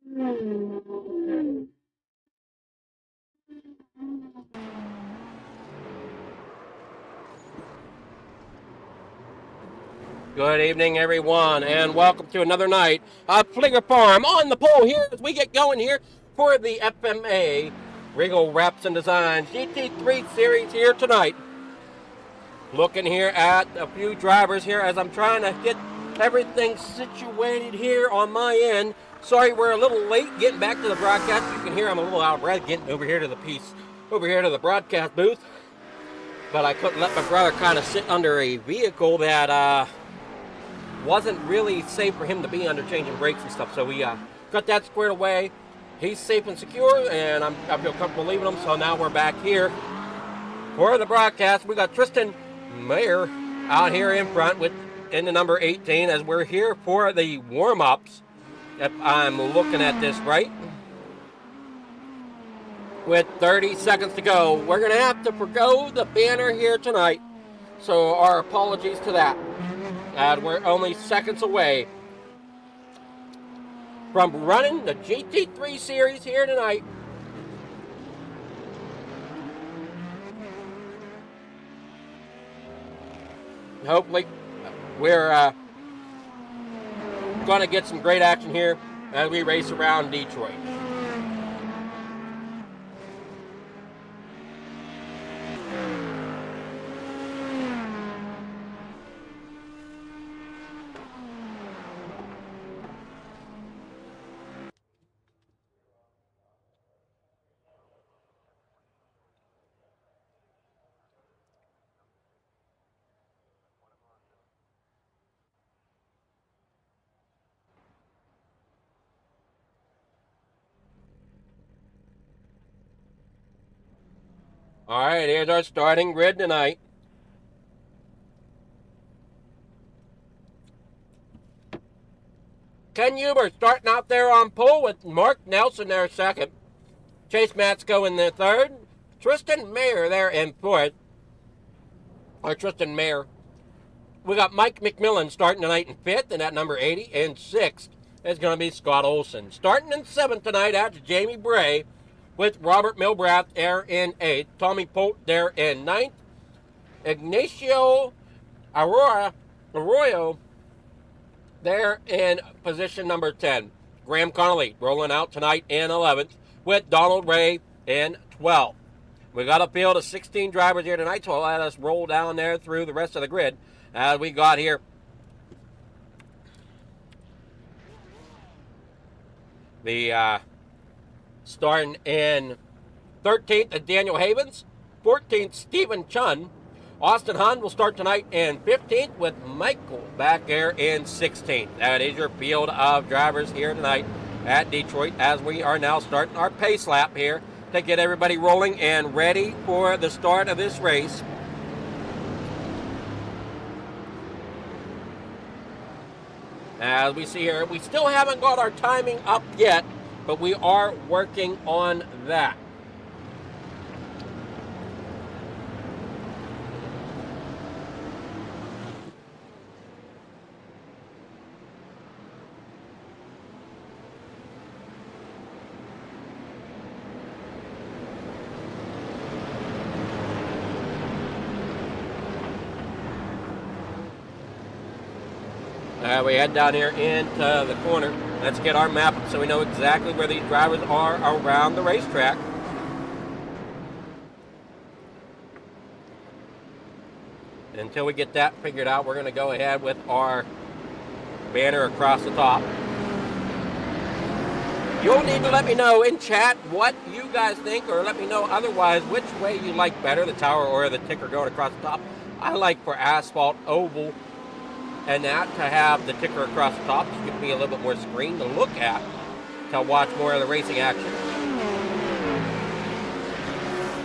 Good evening, everyone, and welcome to another night of Flinger Farm on the pole here as we get going here for the FMA Regal Wrapz and Designs GT3 series here tonight. Looking here at a few drivers here as I'm trying to get everything situated here on my end. Sorry we're a little late getting back to the broadcast. You can hear I'm a little out of breath getting over here to the broadcast booth. But I couldn't let my brother kind of sit under a vehicle that wasn't really safe for him to be under, changing brakes and stuff. So we got that squared away. He's safe and secure, and I feel comfortable leaving him. So now we're back here for the broadcast. We got Tristan Mayer out here in front in the number 18 as we're here for the warm-ups. If I'm looking at this right, with 30 seconds to go, we're going to have to forgo the banner here tonight. So our apologies to that. And we're only seconds away from running the GT3 series here tonight. Hopefully, we're going to get some great action here as we race around Detroit. All right, here's our starting grid tonight. Ken Huber starting out there on pole with Mark Nelson there second. Chase Matsko in the third. Tristan Mayer there in fourth. Or Tristan Mayer. We got Mike McMillan starting tonight in fifth, and at number 80. And sixth is going to be Scott Olson. Starting in seventh tonight after Jamie Bray, with Robert Milbrath there in 8th, Tommy Polt there in 9th, Ignacio Arroyo there in position number 10. Graham Connolly rolling out tonight in 11th, with Donald Ray in 12th. We got a field of 16 drivers here tonight, so let us roll down there through the rest of the grid as we got here. The starting in 13th is Daniel Havens, 14th Stephen Chun. Austin Hahn will start tonight in 15th, with Michael back there in 16th. That is your field of drivers here tonight at Detroit as we are now starting our pace lap here to get everybody rolling and ready for the start of this race. As we see here, we still haven't got our timing up yet, but we are working on that. We head down here into the corner. Let's get our map up so we know exactly where these drivers are around the racetrack. Until we get that figured out, we're going to go ahead with our banner across the top. You'll need to let me know in chat what you guys think, or let me know otherwise which way you like better, the tower or the ticker going across the top. I like for asphalt, oval, and that to have the ticker across the top. It's give me a little bit more screen to look at to watch more of the racing action.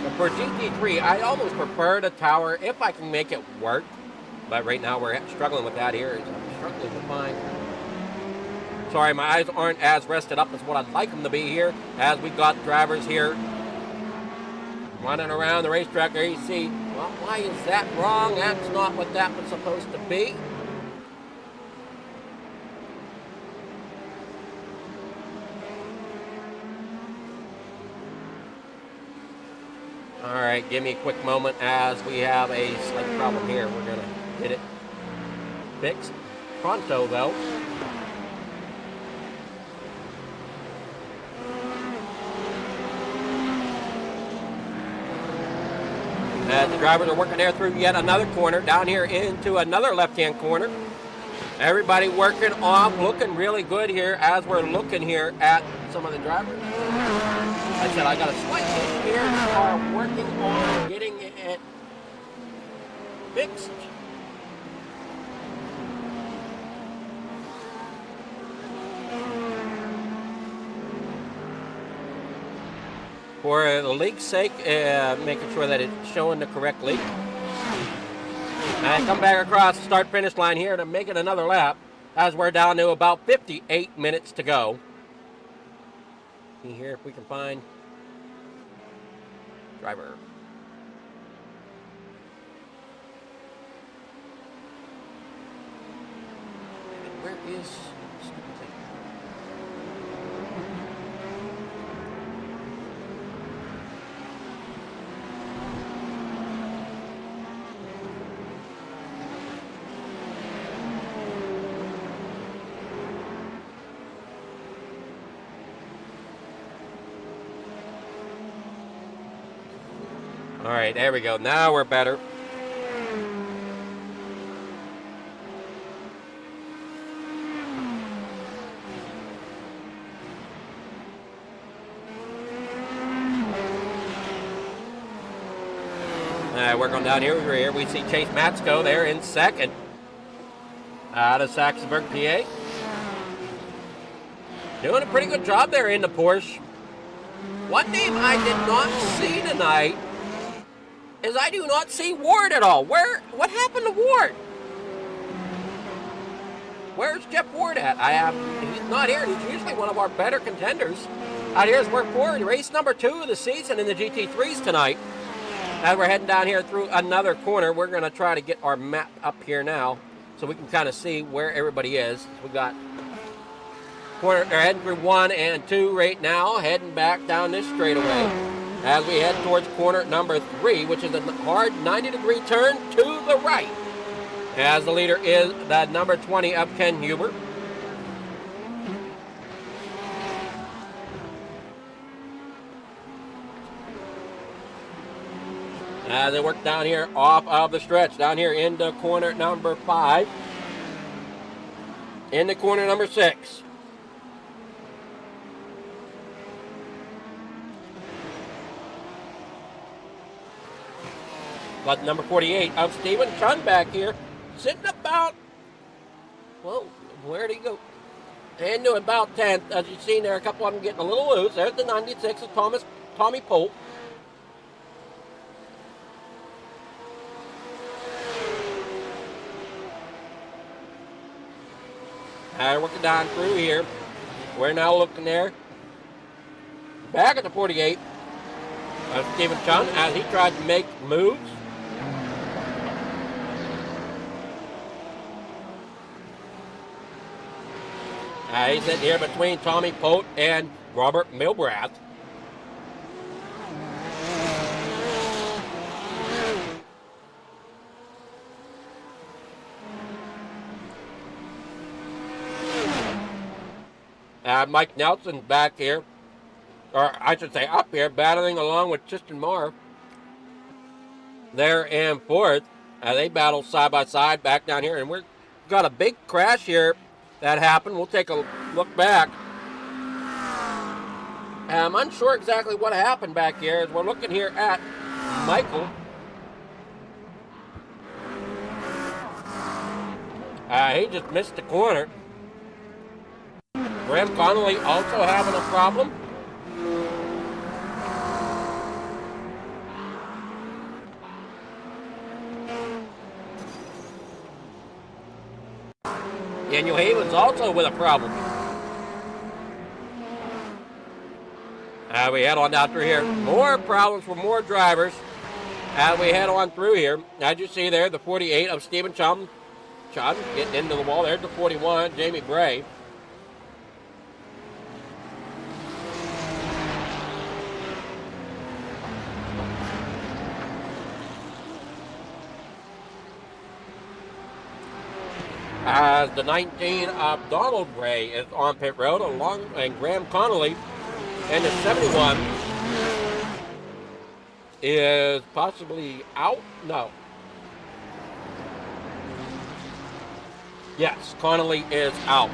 But for GT3, I almost prefer the tower if I can make it work. But right now we're struggling with that here. I'm struggling to find. Sorry, my eyes aren't as rested up as what I'd like them to be here, as we got drivers here running around the racetrack. There you see, well, why is that wrong? That's not what that was supposed to be. All right, give me a quick moment as we have a slight problem here. We're going to get it fixed pronto, though. As the drivers are working there through yet another corner, down here into another left-hand corner. Everybody working off, looking really good here as we're looking here at some of the drivers. I said I got a slight issue here. We are working on getting it fixed. For the leak's sake, making sure that it's showing the correct leak. And come back across the start-finish line here to make it another lap as we're down to about 58 minutes to go. See here if we can find driver. And where is stupid thing? All right, there we go. Now we're better. Working down here. We see Chase Matsko there in second. Out of Saxonburg, PA. Doing a pretty good job there in the Porsche. One name I did not see tonight is I do not see Ward at all. What happened to Ward? Where's Jeff Ward at? He's not here. He's usually one of our better contenders. Out here's work forward. Race number 2 of the season in the GT3s tonight. As we're heading down here through another corner, we're going to try to get our map up here now so we can kind of see where everybody is. We got corner, heading through 1 and 2 right now, heading back down this straightaway as we head towards corner number 3, which is a hard 90-degree turn to the right. As the leader is the number 20 of Ken Huber. As they work down here off of the stretch, down here into corner number 5, into corner number 6. Got number 48 of Stephen Chun back here, sitting about, well, where'd he go? Into about 10th. As you've seen there, a couple of them getting a little loose. There's the 96 of Tommy Pope. Working down through here. We're now looking there. Back at the 48 of Stephen Chun as he tried to make moves. He's sitting here between Tommy Pote and Robert Milbrath. Mike Nelson back here, or I should say up here, battling along with Tristan Marr. There in fourth. They battle side by side back down here, and we've got a big crash here that happened. We'll take a look back. I'm unsure exactly what happened back here as we're looking here at Michael. He just missed the corner. Graham Connolly also having a problem. Daniel Haven's also with a problem. We head on down through here. More problems for more drivers as we head on through here. As you see there, the 48 of Stephen Chun getting into the wall. There's the 41, Jamie Bray. As the 19 of Donald Ray is on pit road, along and Graham Connolly, and the 71 is possibly out. No. Yes, Connolly is out.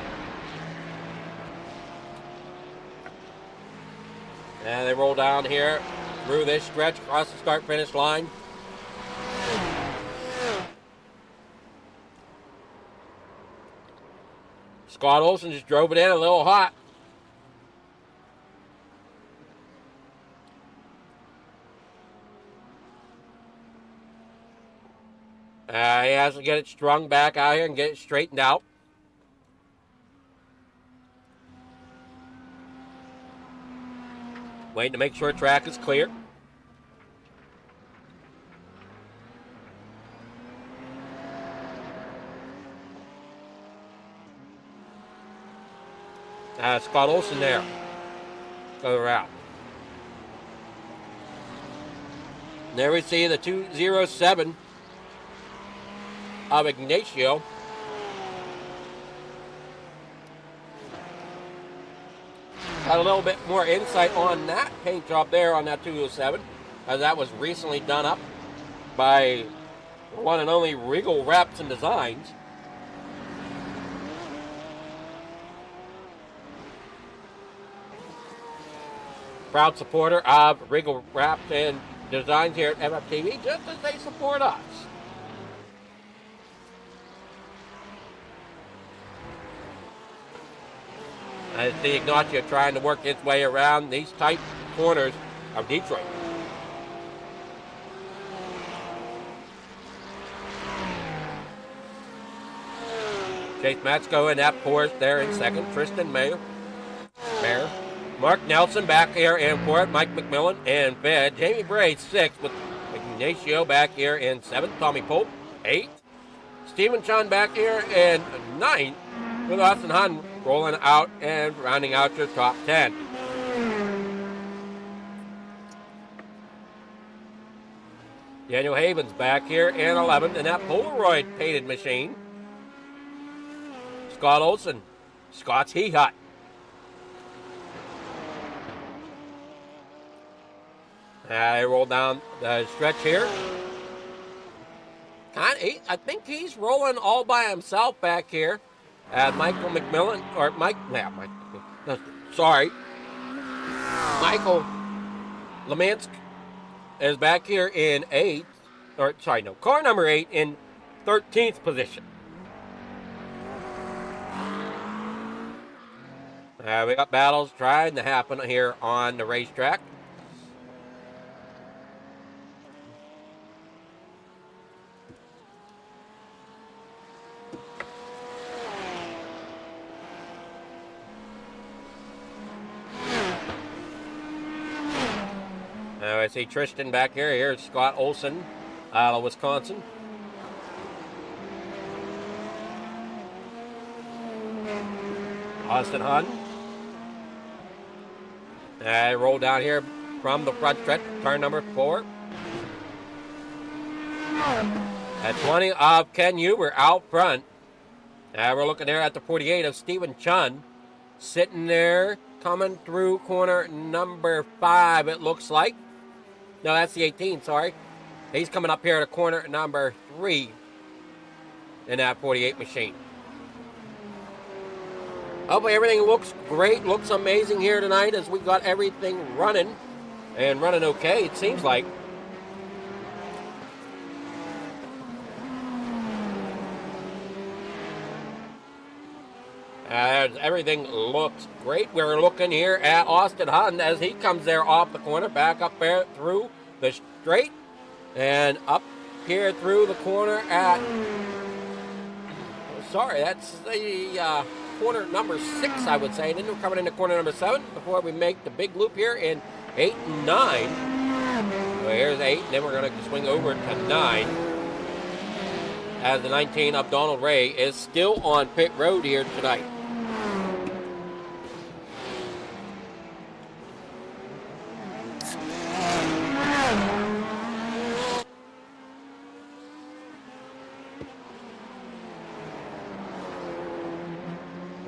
And they roll down here through this stretch across the start-finish line. Scott Olson just drove it in a little hot. He has to get it strung back out here and get it straightened out. Waiting to make sure track is clear. Scott Olson there. Go around. There we see the 207 of Ignacio. Got a little bit more insight on that paint job there on that 207, as that was recently done up by one and only Regal Wrapz and Designs. Proud supporter of Regal Wrapz and Designs here at FFTv, just as they support us. I see Ignacio trying to work his way around these tight corners of Detroit. Chase Matsko in that Porsche there in second. Tristan Mayer. Mark Nelson back here in fourth. Mike McMillan in fifth. Jamie Bray sixth with Ignacio back here in seventh. Tommy Pope eighth. Stephen Chun back here in ninth with Austin Hahn rolling out and rounding out your top 10. Daniel Havens back here in 11th in that Polaroid painted machine. Scott Olson, Scott's He-Hut. They roll down the stretch here. I think he's rolling all by himself back here. Michael McMillan, or Michael Lemansk is back here in car number 8 in 13th position. We got battles trying to happen here on the racetrack. I see Tristan back here. Here's Scott Olson out of Wisconsin. Austin Hahn. Roll down here from the front stretch, turn number 4. At 20 of Ken Huber out front. We're looking there at the 48 of Stephen Chun. Sitting there, coming through corner number 5, it looks like. No, that's the 18, sorry. He's coming up here to corner number 3 in that 48 machine. Hopefully everything looks great, looks amazing here tonight as we got everything running and running okay, it seems like. As everything looks great. We're looking here at Austin Hahn as he comes there off the corner, back up there through the straight, and up here through the corner at, that's the corner number 6, I would say. And then we're coming into corner number 7 before we make the big loop here in 8 and 9. So here's 8, and then we're going to swing over to 9. As the 19 of Donald Ray is still on pit road here tonight.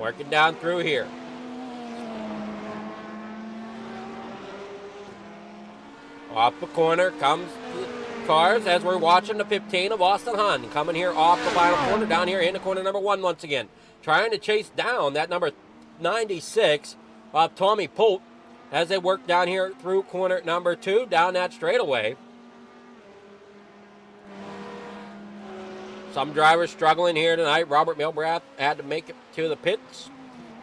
Working down through here. Off the corner comes the cars as we're watching the 15 of Austin Hunt. Coming here off the final corner, down here into corner number 1 once again. Trying to chase down that number 96 of Tommy Polt as they work down here through corner number 2, down that straightaway. Some drivers struggling here tonight. Robert Milbrath had to make it to the pits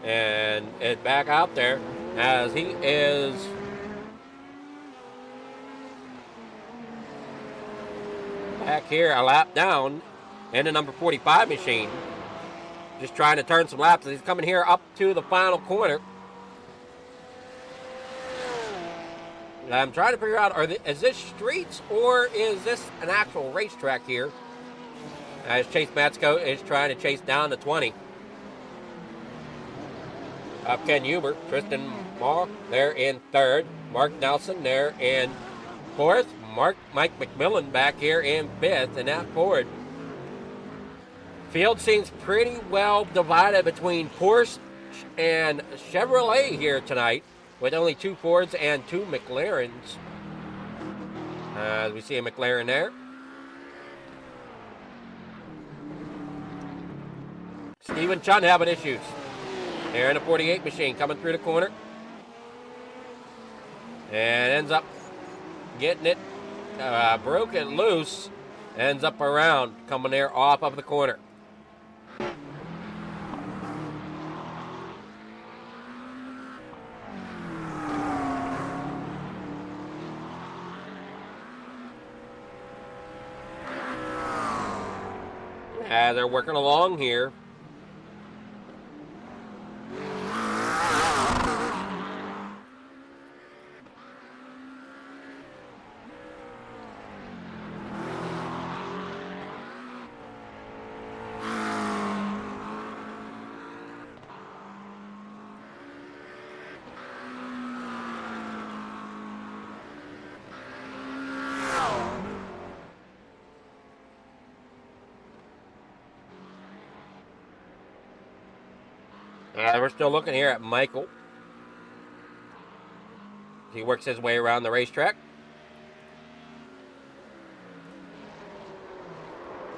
and is back out there as he is back here a lap down in the number 45 machine. Just trying to turn some laps. He's coming here up to the final corner. I'm trying to figure out, is this streets or is this an actual racetrack here? As Chase Matsko is trying to chase down the 20. Up Ken Huber, Tristan Maw there in 3rd. Mark Nelson there in 4th. Mike McMillan back here in 5th in that Ford. Field seems pretty well divided between Porsche and Chevrolet here tonight, with only 2 Fords and 2 McLarens. We see a McLaren there. Stephen Chun having issues. There in the 48 machine coming through the corner. And ends up getting it broken loose. Ends up around, coming there off of the corner. As they're working along here. We're still looking here at Michael. He works his way around the racetrack.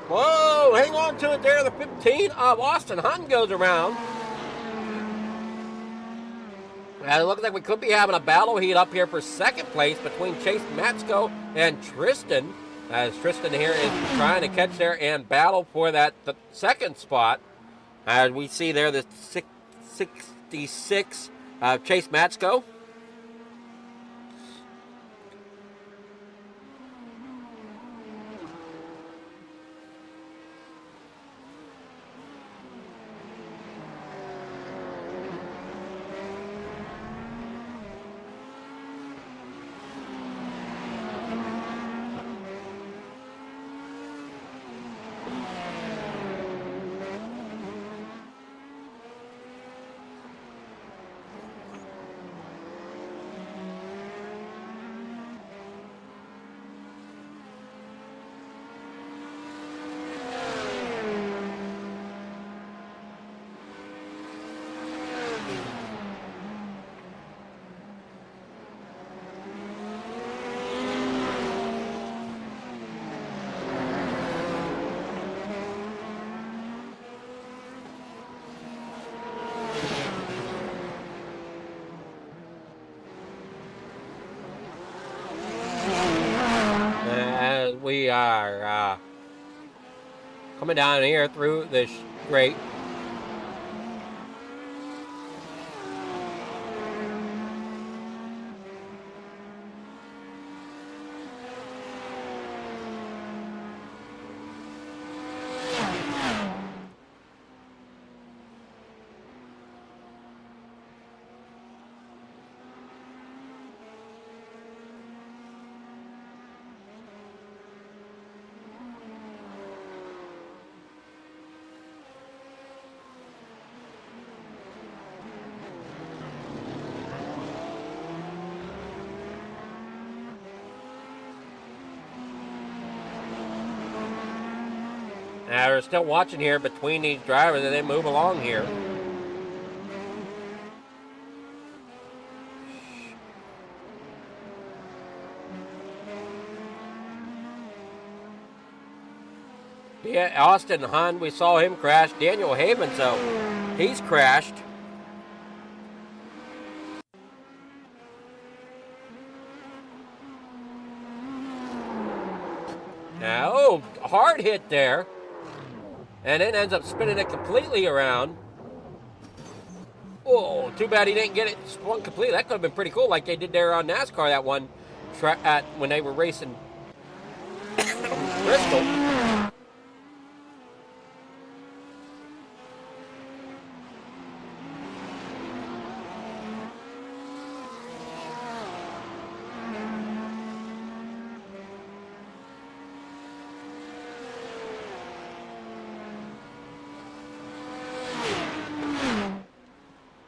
Whoa, hang on to it there. The 15 of Austin Hunt goes around. And it looks like we could be having a battle heat up here for 2nd place between Chase Matsko and Tristan. As Tristan here is trying to catch there and battle for the 2nd spot. As we see there the 66 Chase Matsko. We are coming down here through this straight. Now we're still watching here between these drivers as they move along here. Yeah, Austin Hahn, we saw him crash. Daniel Haven, so he's crashed. Now, oh, hard hit there. And it ends up spinning it completely around. Oh, too bad he didn't get it spun completely. That could have been pretty cool, like they did there on NASCAR that one when they were racing Bristol.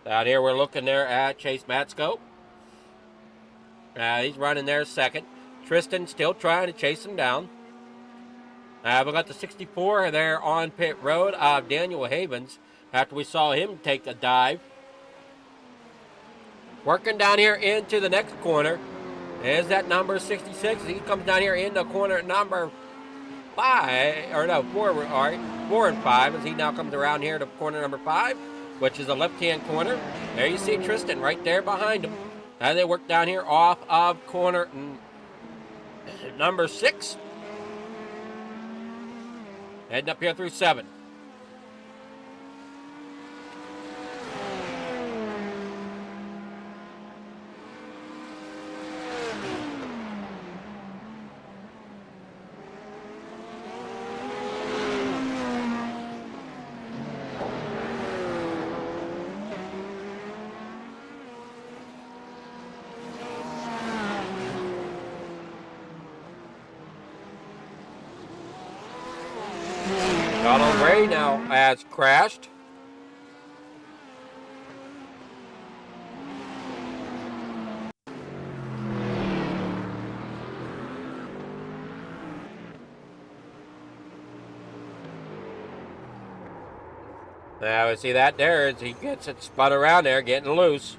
Out here we're looking there at Chase Matsko. He's running there second. Tristan still trying to chase him down. We got the 64 there on pit road of Daniel Havens after we saw him take a dive. Working down here into the next corner is that number 66. He comes down here into corner number 5, or no, 4, all right, 4 and 5 as he now comes around here to corner number 5, which is a left-hand corner. There you see Tristan right there behind him. Now they work down here off of corner number 6. Heading up here through 7. Donald Ray now has crashed. Now we see that there as he gets it spun around there, getting loose.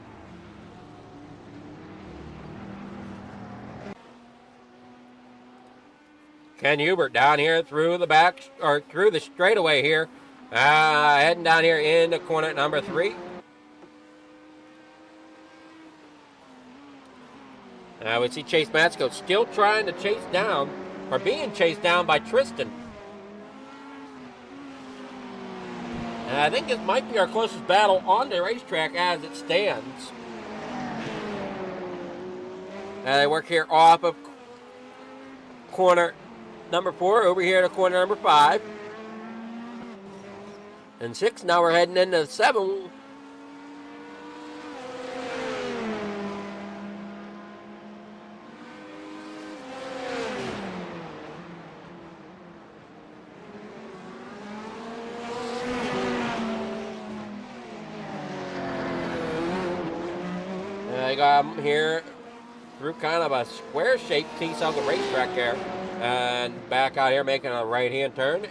Ken Hubert down here through the back, or through the straightaway here. Heading down here into corner number 3. Now we see Chase Matsko still trying to chase down, or being chased down by Tristan. And I think this might be our closest battle on the racetrack as it stands. They work here off of corner number 4 over here to corner number 5 and 6. Now we're heading into 7. I got them here through kind of a square-shaped piece of the racetrack there. And back out here making a right-hand turn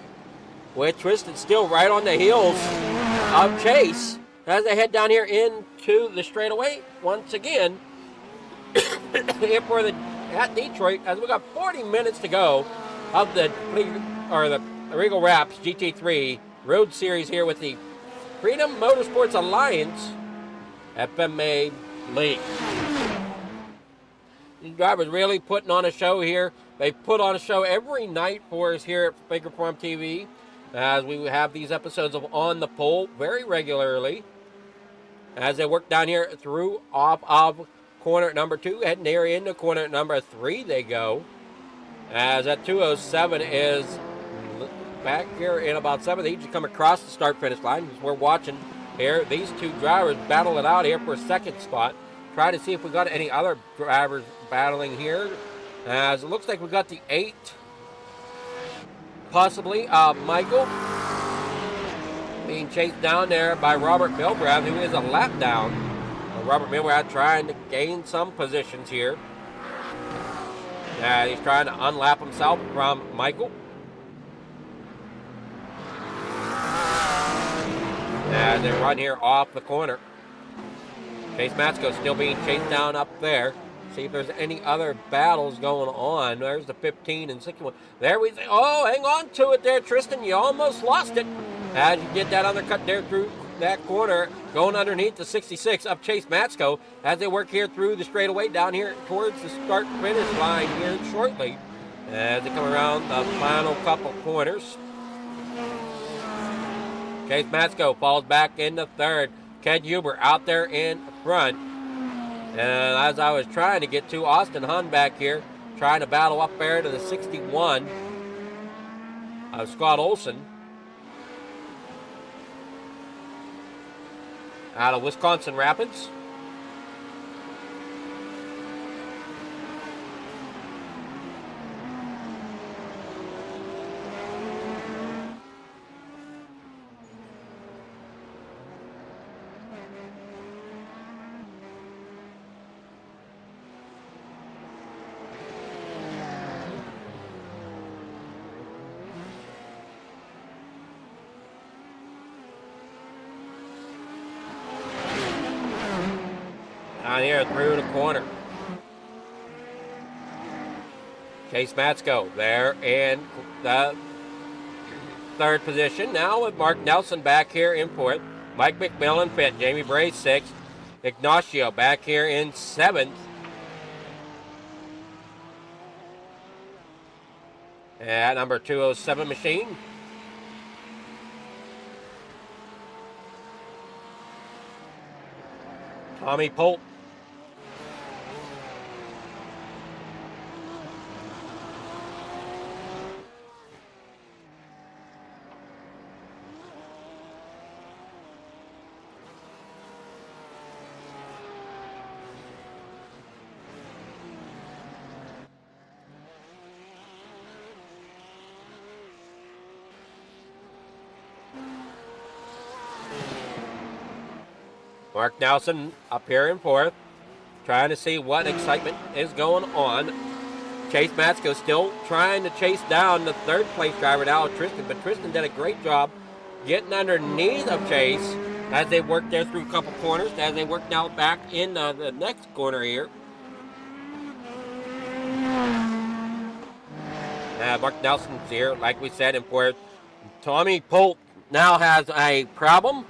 with Tristan still right on the heels of Chase as they head down here into the straightaway once again here for at Detroit as we got 40 minutes to go of the Regal Wrapz GT3 Road Series here with the Freedom Motorsports Alliance FMA League. These drivers really putting on a show here. They put on a show every night for us here at Figure Farm TV as we have these episodes of On the Pole very regularly as they work down here through off of corner number 2, heading there into corner number 3 they go. As that 207 is back here in about 7th. They just come across the start-finish line. We're watching here these two drivers battle it out here for a second spot. Try to see if we got any other drivers battling here. As it looks like we got the 8, possibly, Michael, being chased down there by Robert Milbrad, who is a lap down. Robert Milbrad trying to gain some positions here. He's trying to unlap himself from Michael. And they run here off the corner. Chase Matsko still being chased down up there. See if there's any other battles going on. There's the 15 and 61. There we say, oh, hang on to it there, Tristan. You almost lost it as you get that undercut there through that corner, going underneath the 66 up Chase Matsko as they work here through the straightaway down here towards the start-finish line here shortly as they come around the final couple corners. Chase Matsko falls back into third. Ken Huber out there in front. And as I was trying to get to Austin Hun back here, trying to battle up there to the 61 of Scott Olson out of Wisconsin Rapids. Down here through the corner. Chase Matsko there in the third position. Now with Mark Nelson back here in fourth. Mike McMillan fifth. Jamie Bray sixth. Ignacio back here in seventh. At number 207 machine. Tommy Polt. Mark Nelson up here in fourth, trying to see what excitement is going on. Chase Matsko still trying to chase down the third place driver now, Tristan, but Tristan did a great job getting underneath of Chase as they work there through a couple corners, as they work now back in the next corner here. Mark Nelson's here, like we said, in fourth. Tommy Polt now has a problem.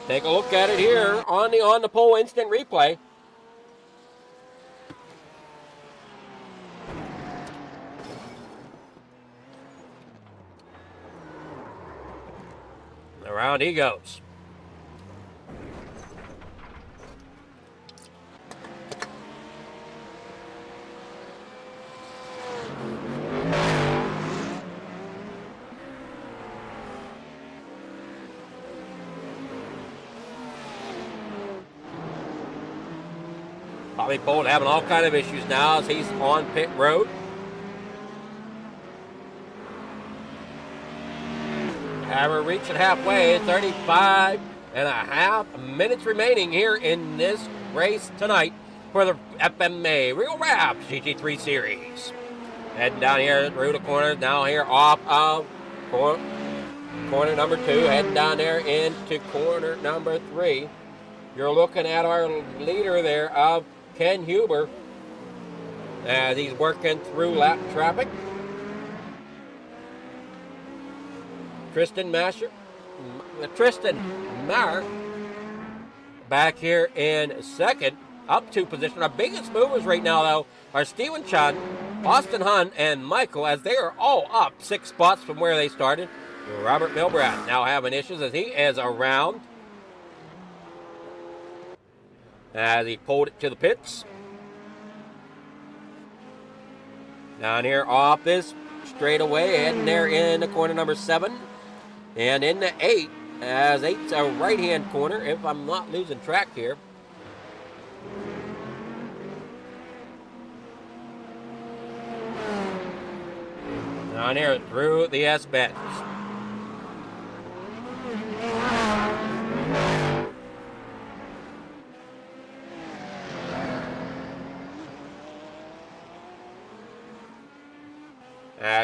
Take a look at it here on the pole instant replay. Around he goes. Tommy Polt having all kind of issues now as he's on pit road. We're reaching halfway, 35 and a half minutes remaining here in this race tonight for the FMA Regal Wrapz GT3 Series. Heading down here through the corner, now here off of corner number 2, heading down there into corner number 3. You're looking at our leader there of Ken Huber as he's working through lap traffic. Tristan Maher back here in second, up 2 positions. Our biggest movers right now, though, are Steven Chun, Austin Hun, and Michael, as they are all up 6 spots from where they started. Robert Milbrad now having issues as he is around, as he pulled it to the pits. Down here off this straightaway, heading there in the corner number 7. And in the 8, as 8's a right-hand corner, if I'm not losing track here. Down here through the S-bends.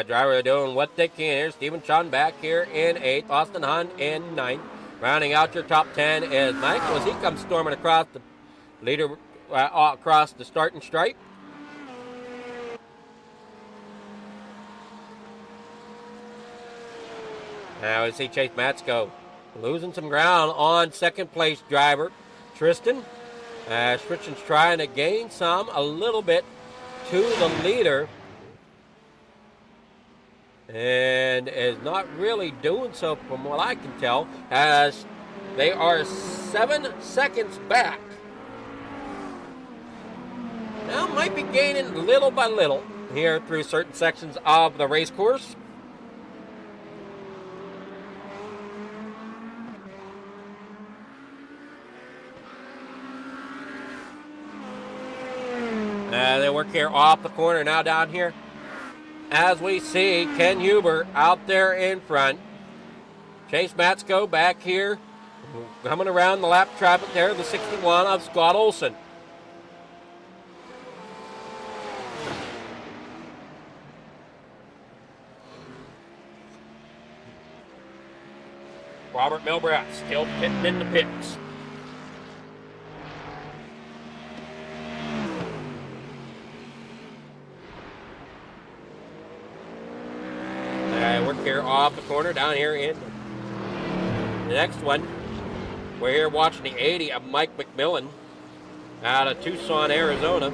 Driver doing what they can here. Steven Chun back here in 8th. Austin Hun in 9th. Rounding out your top 10 is Michael as he comes storming across the leader across the starting stripe. Now we see Chase Matsko losing some ground on second place driver Tristan. Tristan's trying to gain a little bit to the leader, and is not really doing so from what I can tell, as they are 7 seconds back. Now might be gaining little by little here through certain sections of the race course. They work here off the corner now down here. As we see Ken Huber out there in front. Chase Matsko back here, coming around the lap traffic there, the 61 of Scott Olson. Robert Milbrath still pitting in the pits. Work here off the corner down here in the next one. We're here watching the 80 of Mike McMillan out of Tucson, Arizona.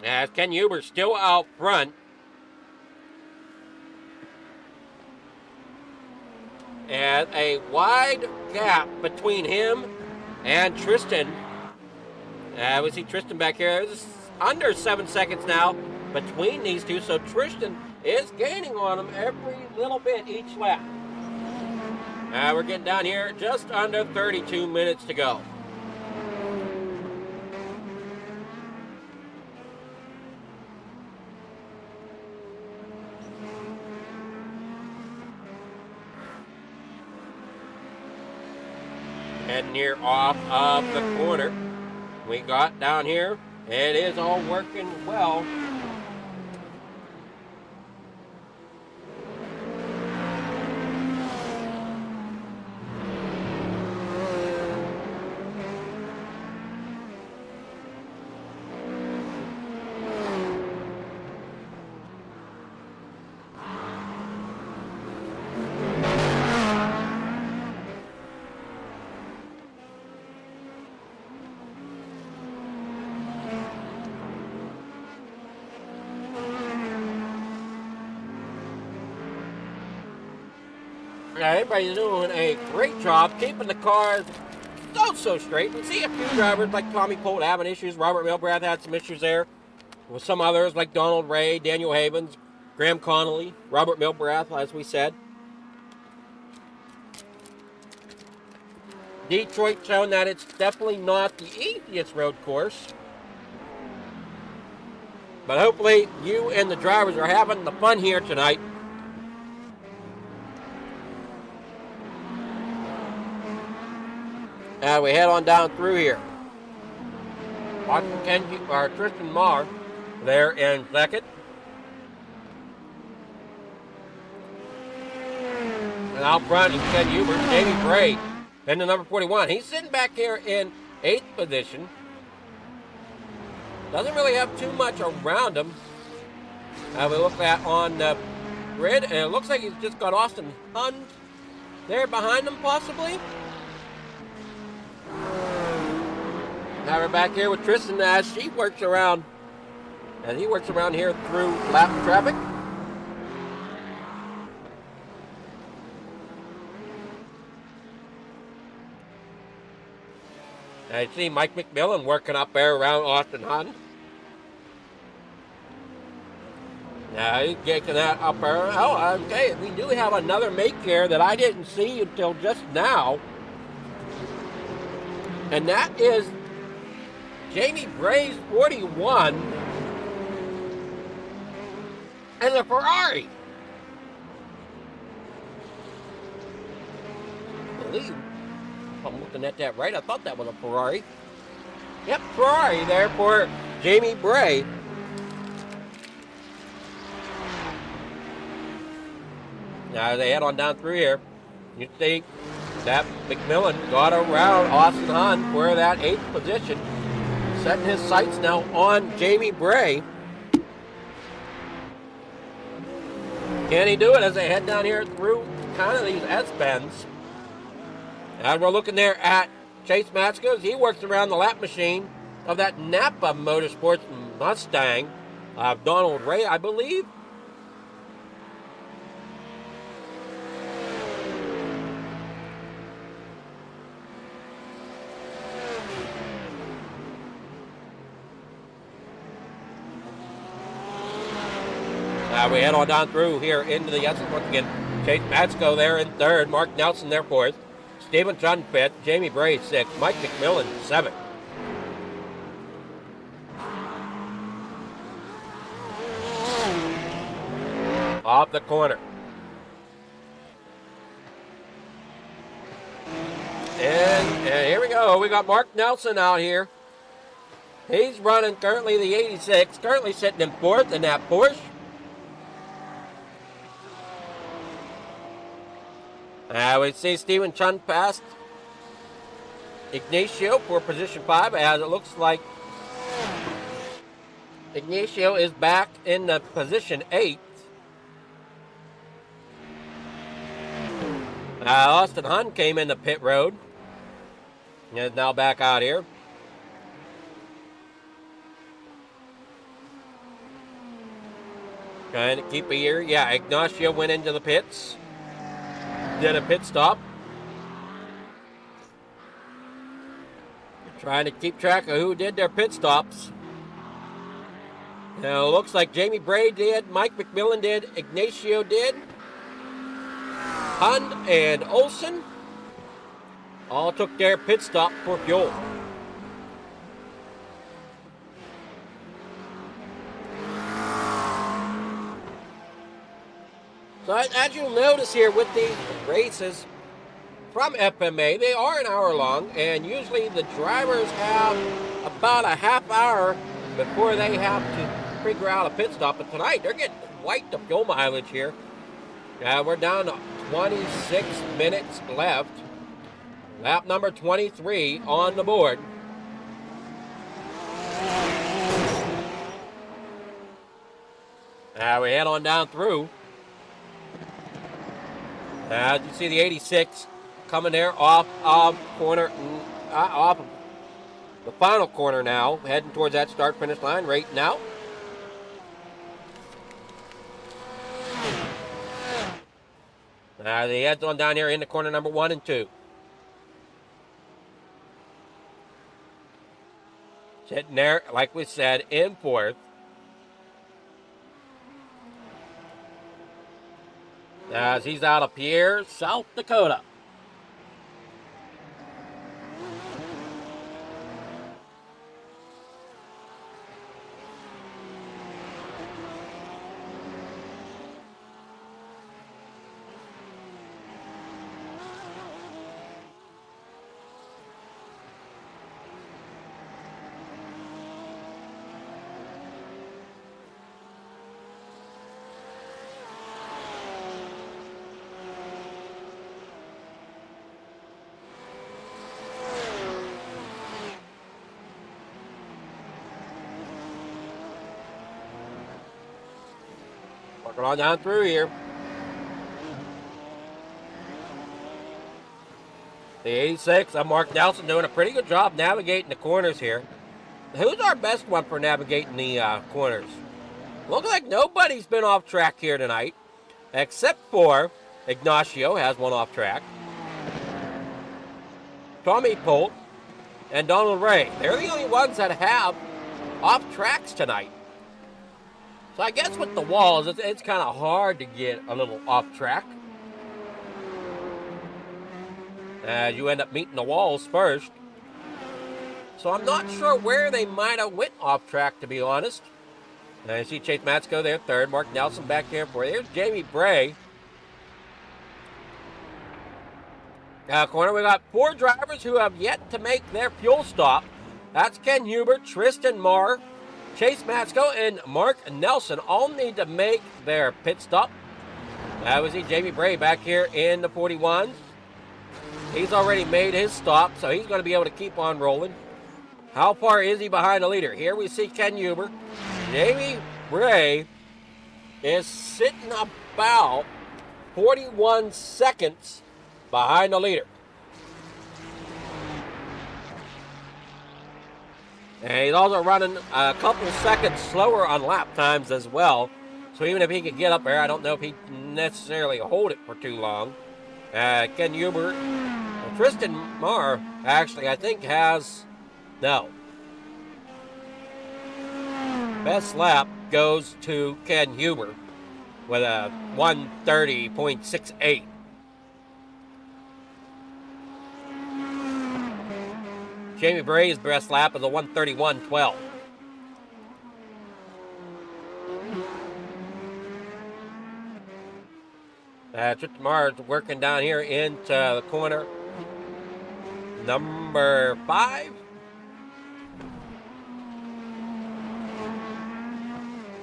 As Ken Huber still out front. And a wide gap between him and Tristan. We see Tristan back here. It's under 7 seconds now between these two, so Tristan is gaining on him every little bit each lap. We're getting down here just under 32 minutes to go. Heading here off of the corner. We got down here. It is all working well. Everybody's doing a great job keeping the cars so straight. We see a few drivers like Tommy Polt having issues. Robert Milbrath had some issues there. With some others like Donald Ray, Daniel Havens, Graham Connolly, Robert Milbrath, as we said. Detroit showing that it's definitely not the easiest road course. But hopefully you and the drivers are having the fun here tonight. We head on down through here. Watching Tristan Marr there in second. And out front is Ken Huber, Davey Bray, and the number 41. He's sitting back here in 8th position. Doesn't really have too much around him. We look at on the grid, and it looks like he's just got Austin Hunt there behind him, possibly. Now we're back here with Tristan as he works around here through lap traffic. I see Mike McMillan working up there around Austin Hunt. Now he's getting that up there. Oh, okay, we do have another make here that I didn't see until just now. And that is Jamie Bray's 41 and a Ferrari. I believe, if I'm looking at that right, I thought that was a Ferrari. Yep, Ferrari there for Jamie Bray. Now they head on down through here. You see that McMillan got around Austin Hahn for that 8th position. Setting his sights now on Jamie Bray. Can he do it as they head down here through kind of these S-bends? And we're looking there at Chase Matsko. He works around the lap machine of that Napa Motorsports Mustang. Donald Ray, I believe. We head on down through here into the S's once again. Chase Matsko there in 3rd. Mark Nelson there 4th. Stephen Chun 5th. Jamie Bray 6th. Mike McMillan 7th. Off the corner. And here we go. We got Mark Nelson out here. He's running currently the 86. Currently sitting in 4th in that Porsche. We see Stephen Chun past Ignacio for position 5, as it looks like Ignacio is back in the position 8. Austin Hahn came in the pit road and is now back out here. Trying to keep a ear. Yeah, Ignacio went into the pits. Did a pit stop. Trying to keep track of who did their pit stops. Now, it looks like Jamie Bray did, Mike McMillan did, Ignacio did. Hunt and Olson all took their pit stop for fuel. So as you'll notice here with these races from FMA, they are an hour long, and usually the drivers have about a half hour before they have to figure out a pit stop. But tonight, they're getting quite the fuel mileage here. We're down to 26 minutes left. Lap number 23 on the board. We head on down through. As you see the 86 coming there off of corner, off of the final corner now, heading towards that start-finish line right now. The heads on down here into corner number 1 and 2. Sitting there, like we said, in 4th. As he's out of Pierre, South Dakota. Working on down through here. The 86 of Mark Nelson doing a pretty good job navigating the corners here. Who's our best one for navigating the corners? Looks like nobody's been off track here tonight, except for Ignacio has one off track. Tommy Polt and Donald Ray. They're the only ones that have off tracks tonight. So I guess with the walls, it's kind of hard to get a little off track. You end up meeting the walls first. So I'm not sure where they might have went off track, to be honest. You see Chase Matsko there, 3rd. Mark Nelson back there for you. There's Jamie Bray. Corner, we got 4 drivers who have yet to make their fuel stop. That's Ken Hubert, Tristan Marr, Chase Matsko, and Mark Nelson all need to make their pit stop. We see Jamie Bray back here in the 41. He's already made his stop, so he's going to be able to keep on rolling. How far is he behind the leader? Here we see Ken Huber. Jamie Bray is sitting about 41 seconds behind the leader. And he's also running a couple seconds slower on lap times as well. So even if he could get up there, I don't know if he'd necessarily hold it for too long. Ken Huber, Tristan Marr actually I think has, no. Best lap goes to Ken Huber with a 1:30.68. Jamie Bray's best lap is a 1:31.12. Tristan Marr is working down here into the corner number 5.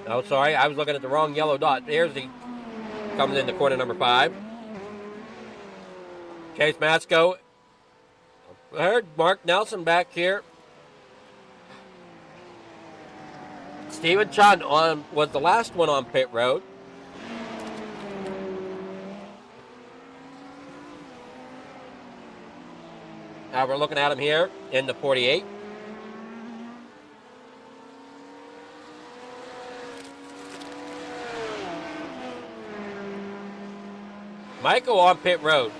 Oh, sorry, I was looking at the wrong yellow dot. There's he coming into corner number 5. Chase Masco. I heard Mark Nelson back here. Steven Chun was the last one on pit road. We're looking at him here in the 48. Michael on pit road.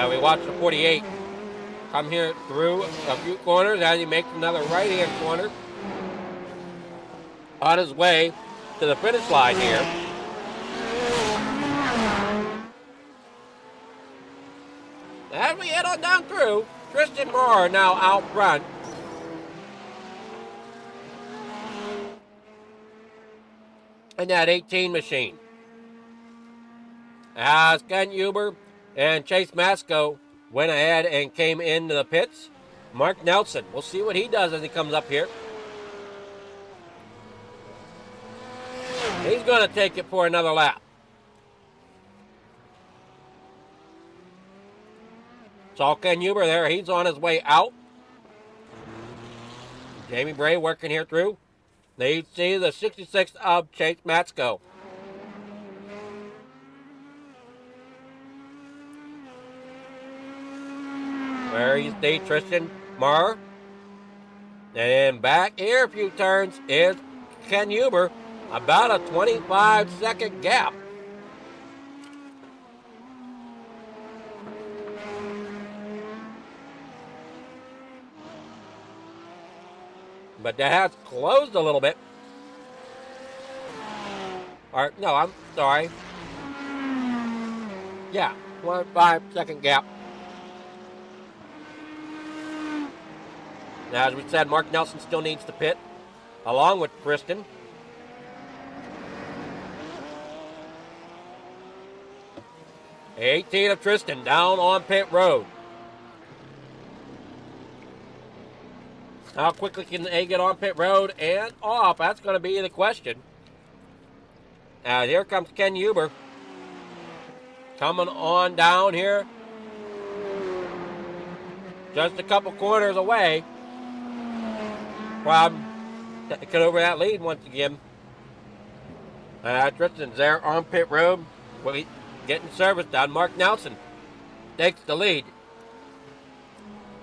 We watch the 48 come here through a few corners as he makes another right-hand corner on his way to the finish line here. As we head on down through, Tristan Marr now out front. In that 18 machine. As Ken Huber and Chase Masco went ahead and came into the pits. Mark Nelson, we'll see what he does as he comes up here. He's going to take it for another lap. Saw Ken Huber there. He's on his way out. Jamie Bray working here through. They see the 66 of Chase Masco. Where you see Tristan Marr. And back here a few turns is Ken Huber. About a 25-second gap. But that has closed a little bit. Or, no, I'm sorry. Yeah, 1.5-second gap. Now, as we said, Mark Nelson still needs to pit, along with Tristan. The 18 of Tristan down on pit road. How quickly can they get on pit road and off? That's going to be the question. Here comes Ken Huber. Coming on down here. Just a couple corners away from taking over that lead once again. Tristan's there on pit road. Getting service done. Mark Nelson takes the lead.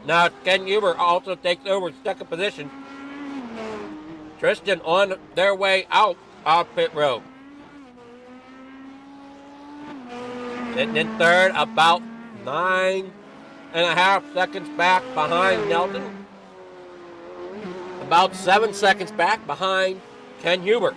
Now Ken Huber also takes over second position. Tristan on their way out off pit road. Sitting in third, about 9.5 seconds back behind Nelson. About 7 seconds back behind Ken Huber.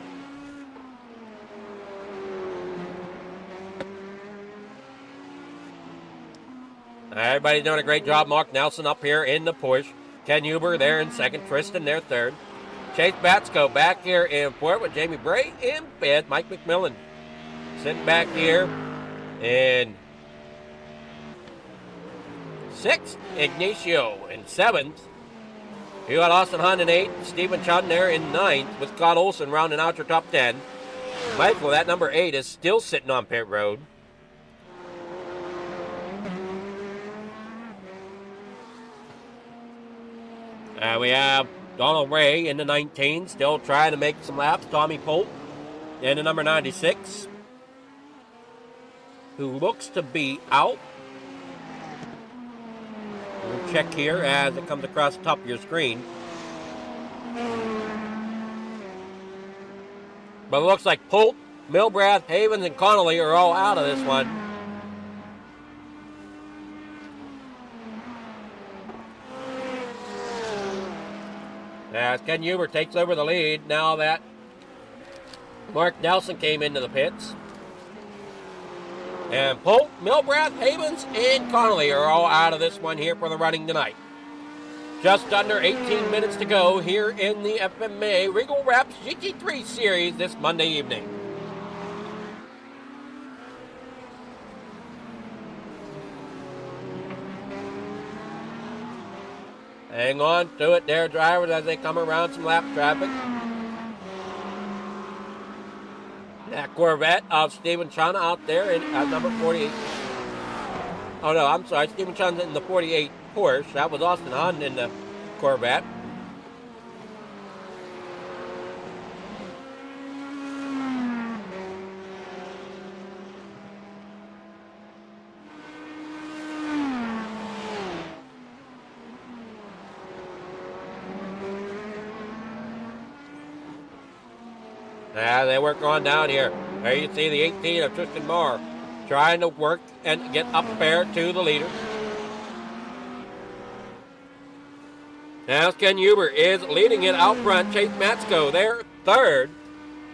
Everybody's doing a great job. Mark Nelson up here in the push. Ken Huber there in second. Tristan there third. Chase Masco back here in fourth with Jamie Bray in fifth. Mike McMillan sitting back here in 6th, Ignacio in 7th. You got Austin Hunt in 8th, Stephen Chun there in 9th, with Scott Olson rounding out your top 10. Michael, that number 8, is still sitting on pit road. We have Donald Ray in the 19, still trying to make some laps. Tommy Polt in the number 96, who looks to be out. We'll check here as it comes across the top of your screen. But it looks like Polt, Milbrath, Havens, and Connolly are all out of this one. As Ken Huber takes over the lead now that Mark Nelson came into the pits. And Polt, Milbrath, Havens, and Connolly are all out of this one here for the running tonight. Just under 18 minutes to go here in the FMA Regal Wrapz GT3 series this Monday evening. Hang on to it there, drivers, as they come around some lap traffic. That Corvette of Stephen Chun out there at number 48. Oh no, I'm sorry, Stephen Chun's in the 48 Porsche. That was Austin Hunt in the Corvette. They work on down here. There you see the 18 of Tristan Marr trying to work and get up there to the leader. Now Ken Huber is leading it out front. Chase Matsko there, 3rd.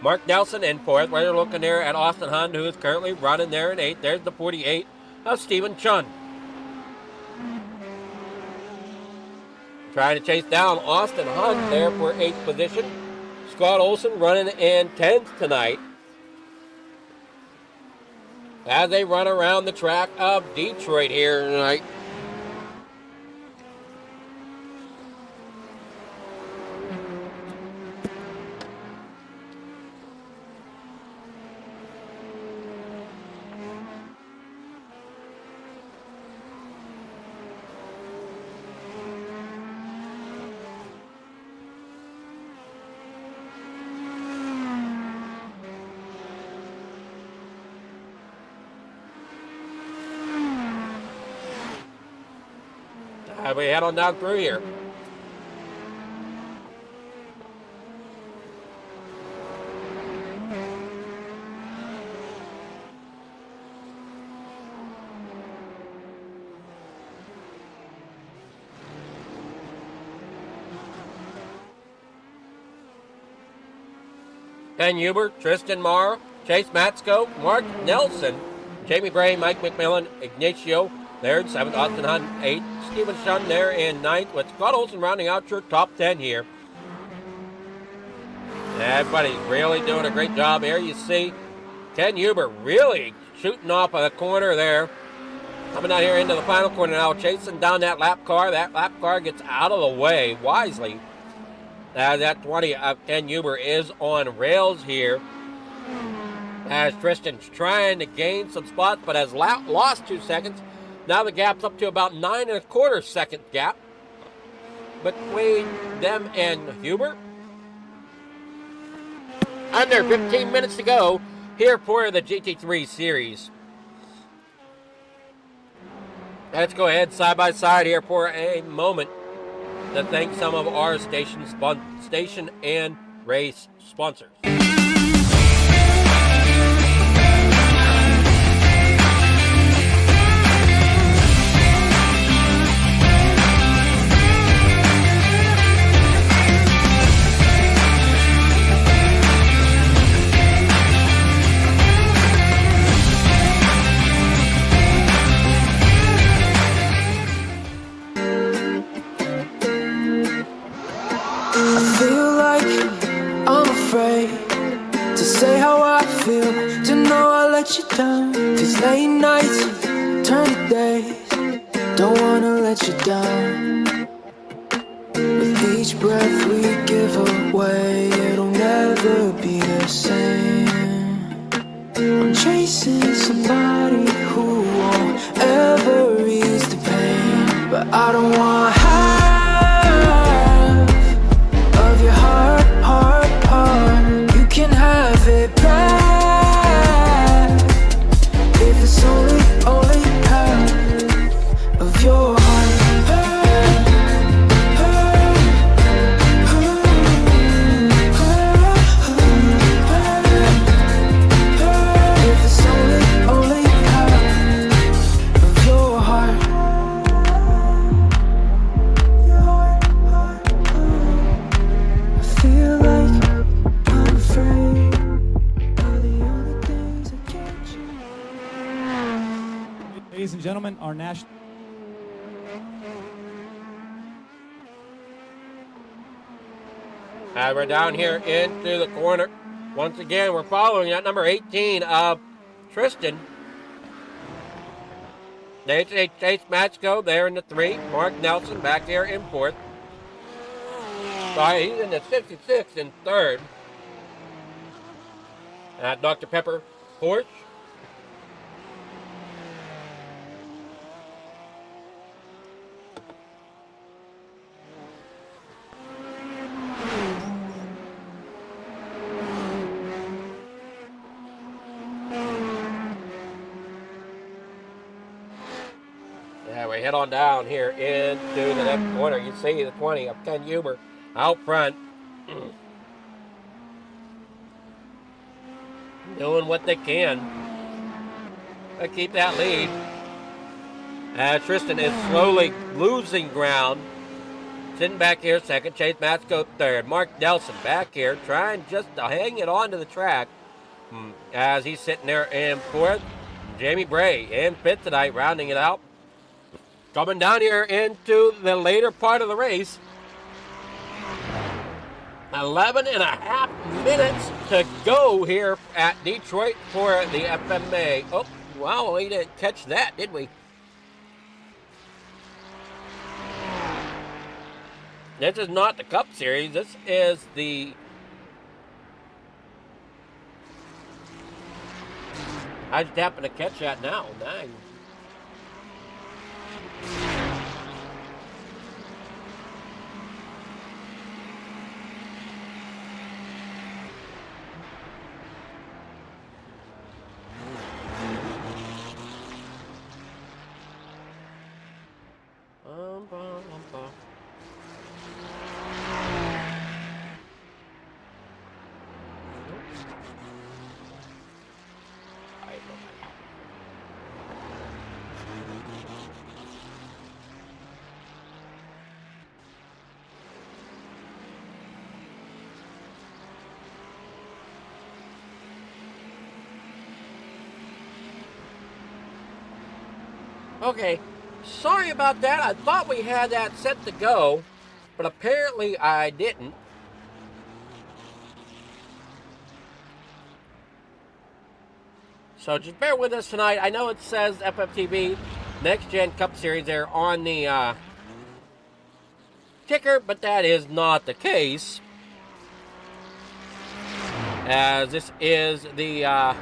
Mark Nelson in 4th. We're looking there at Austin Hunt, who is currently running there in 8th. There's the 48 of Stephen Chun. Trying to chase down Austin Hunt there for 8th position. Scott Olson running in 10th tonight as they run around the track of Detroit here tonight. We head on down through here. Ken Huber, Tristan Marr, Chase Matsko, Mark Nelson, Jamie Bray, Mike McMillan, Ignacio there in 7th, Austin Hunt 8th, Stephen Chun there in 9th, with Scott Olson rounding out your top 10 here. Everybody's really doing a great job here. You see Ken Huber really shooting off of the corner there. Coming down here into the final corner now, chasing down that lap car. That lap car gets out of the way wisely. That 20 of Ken Huber is on rails here, as Tristan's trying to gain some spots, but has lost 2 seconds. Now the gap's up to about 9 1/4 second gap between them and Huber. Under 15 minutes to go here for the GT3 series. Let's go ahead side by side here for a moment to thank some of our station and race sponsors. Say how I feel, to know I let you down. These late nights turn to days, don't wanna let you down. With each breath we give away, it'll never be the same. I'm chasing somebody who won't ever ease the pain, but I don't want half of your heart, heart, heart. You can have it back if it's only half of your heart. If it's only half of your heart. I feel like I'm afraid of the only things I can't change. Ladies and gentlemen, our national... We're down here into the corner. Once again, we're following that number 18 of Tristan. There's a Chase Matchko there in the 3. Mark Nelson back there in 4th. Sorry, he's in the 66 in 3rd. Dr. Pepper 4th. Yeah, we head on down here into the next corner. You see the 20 of Ken Huber out front. Doing what they can to keep that lead. Tristan is slowly losing ground. Sitting back here second. Chase Matchko third. Mark Nelson back here trying just to hang it onto the track. As he's sitting there in 4th. Jamie Bray in 5th tonight, rounding it out. Coming down here into the later part of the race. 11 and a half minutes to go here at Detroit for the FMA. Oh, wow, we didn't catch that, did we? This is not the Cup Series. This is the... I just happened to catch that now. Nice. Okay, sorry about that. I thought we had that set to go, but apparently I didn't. So just bear with us tonight. I know it says FFTv Next Gen Cup Series there on the ticker, but that is not the case. As this is the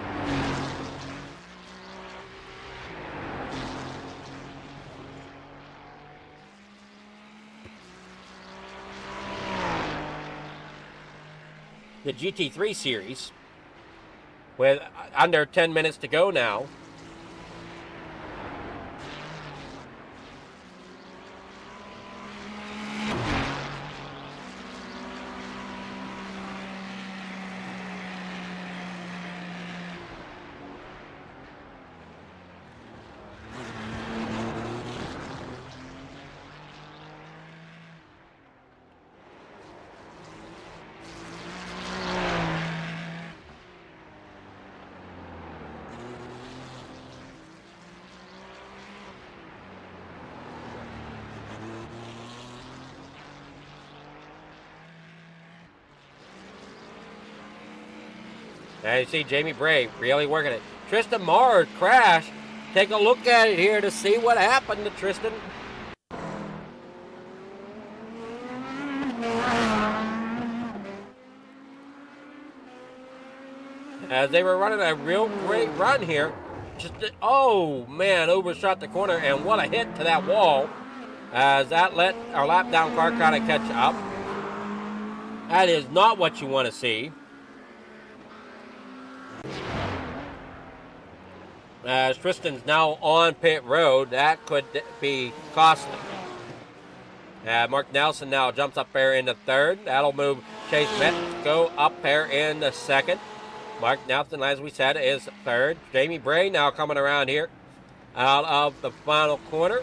GT3 series with under 10 minutes to go now. Now you see Jamie Bray really working it. Tristan Mars crashed. Take a look at it here to see what happened to Tristan. as they were running a real great run here. Oh man, overshot the corner, and what a hit to that wall, as that let our lap down car kind of catch up. That is not what you want to see. As Tristan's now on pit road, that could be costly. Mark Nelson now jumps up there into third. That'll move Chase Metco up there in the second. Mark Nelson, as we said, is third. Jamie Bray now coming around here out of the final corner.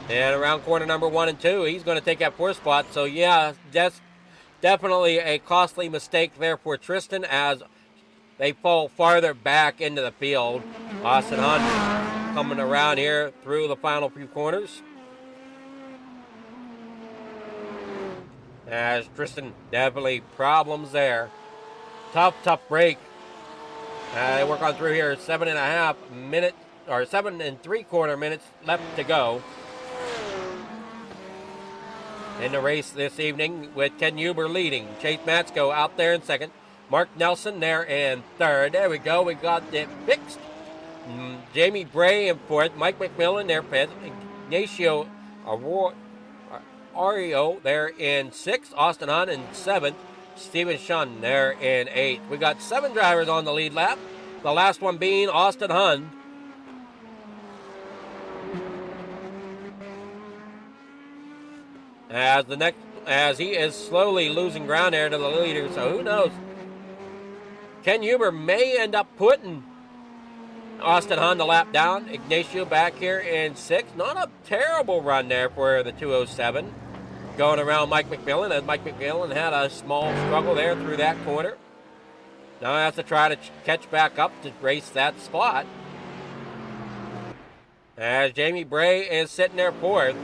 And around corner number 1 and 2, he's going to take that fourth spot. So yeah, that's definitely a costly mistake there for Tristan as they fall farther back into the field. Austin Hunt coming around here through the final few corners. As Tristan, definitely problems there. Tough break. They work on through here. 7.5 minutes, or 7 3/4 minutes left to go in the race this evening, with Ken Huber leading. Chase Matsko out there in second. Mark Nelson there in third. There we go. We got it fixed. Jamie Bray in fourth. Mike McMillan there fifth. Ignacio Ario there in sixth. Austin Hunt in seventh. Stephen Shun there in eighth. We got 7 drivers on the lead lap. The last one being Austin Hunt. As he is slowly losing ground there to the leader, so who knows? Ken Huber may end up putting Austin Hunt the lap down. Ignacio back here in sixth. Not a terrible run there for the 207. Going around Mike McMillan, as Mike McMillan had a small struggle there through that corner. Now has to try to catch back up to race that spot. As Jamie Bray is sitting there fourth.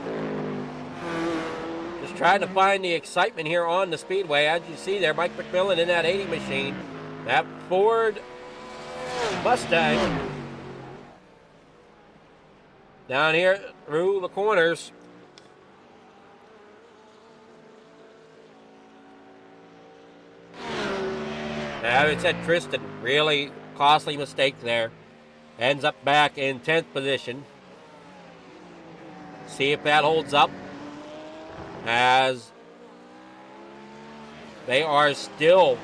Just trying to find the excitement here on the speedway. As you see there, Mike McMillan in that 80 machine. That Ford Mustang. Down here through the corners. As I said, Tristan, really costly mistake there. Ends up back in 10th position. See if that holds up, as they are still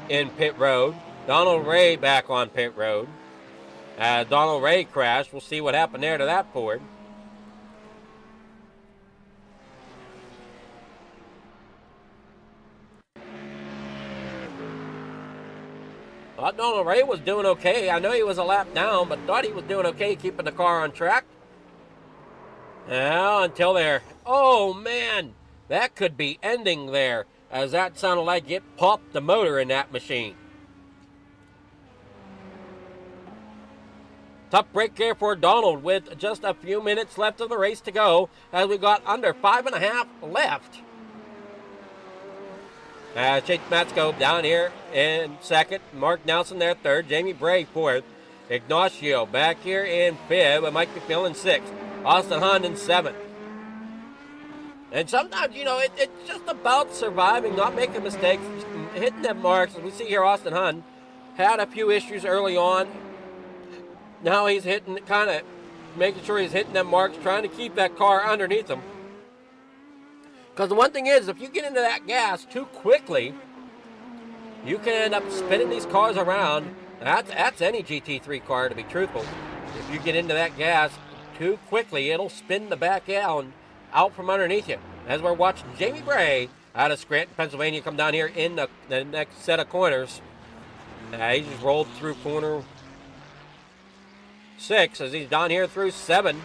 in pit road. Donald Ray back on pit road. Donald Ray crashed. We'll see what happened there to that Ford. Thought Donald Ray was doing okay. I know he was a lap down, but thought he was doing okay keeping the car on track. Now, until there. Oh, man. That could be ending there, as that sounded like it popped the motor in that machine. Tough break here for Donald with just a few minutes left of the race to go, as we got under 5.5 left. Chase Matsko down here in second. Mark Nelson there third. Jamie Bray fourth. Ignacio back here in fifth, with Mike McMillan sixth. Austin Hunt in seventh. And sometimes, you know, it's just about surviving, not making mistakes, hitting them marks. As we see here, Austin Hunt had a few issues early on. Now he's hitting, kind of making sure he's hitting them marks, trying to keep that car underneath him. Because the one thing is, if you get into that gas too quickly, you can end up spinning these cars around. That's any GT3 car, to be truthful. If you get into that gas too quickly, it'll spin the back end out from underneath you. As we're watching Jamie Bray out of Scranton, Pennsylvania, come down here in the next set of corners. He just rolled through corner 6 as he's down here through 7.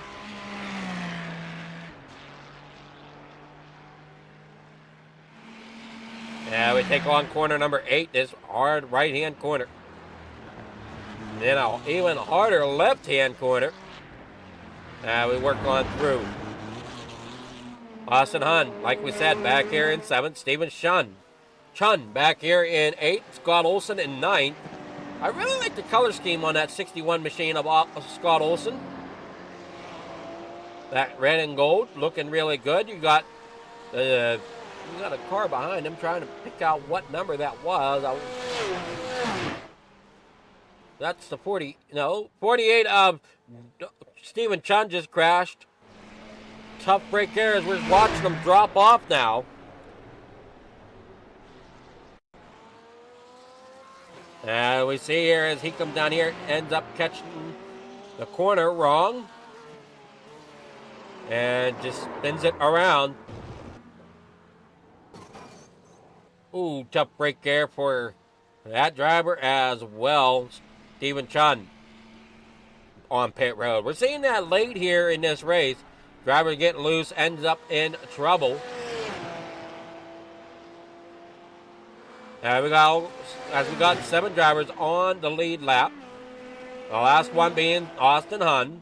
Yeah, we take on corner number 8, this hard right-hand corner. Then an even harder left-hand corner. We work on through. Austin Hunt, like we said, back here in 7th. Stephen Chun back here in 8th. Scott Olson in 9th. I really like the color scheme on that 61 machine of Scott Olson. That red and gold looking really good. You got a car behind him trying to pick out what number that was. That's the 40. No, 48 of Stephen Chun just crashed. Tough break there as we're watching them drop off now. And we see here as he comes down here, ends up catching the corner wrong. And just spins it around. Ooh, tough break there for that driver as well. Stephen Chun on pit road. We're seeing that late here in this race. Driver getting loose, ends up in trouble. And we got 7 drivers on the lead lap. The last one being Austin Hun.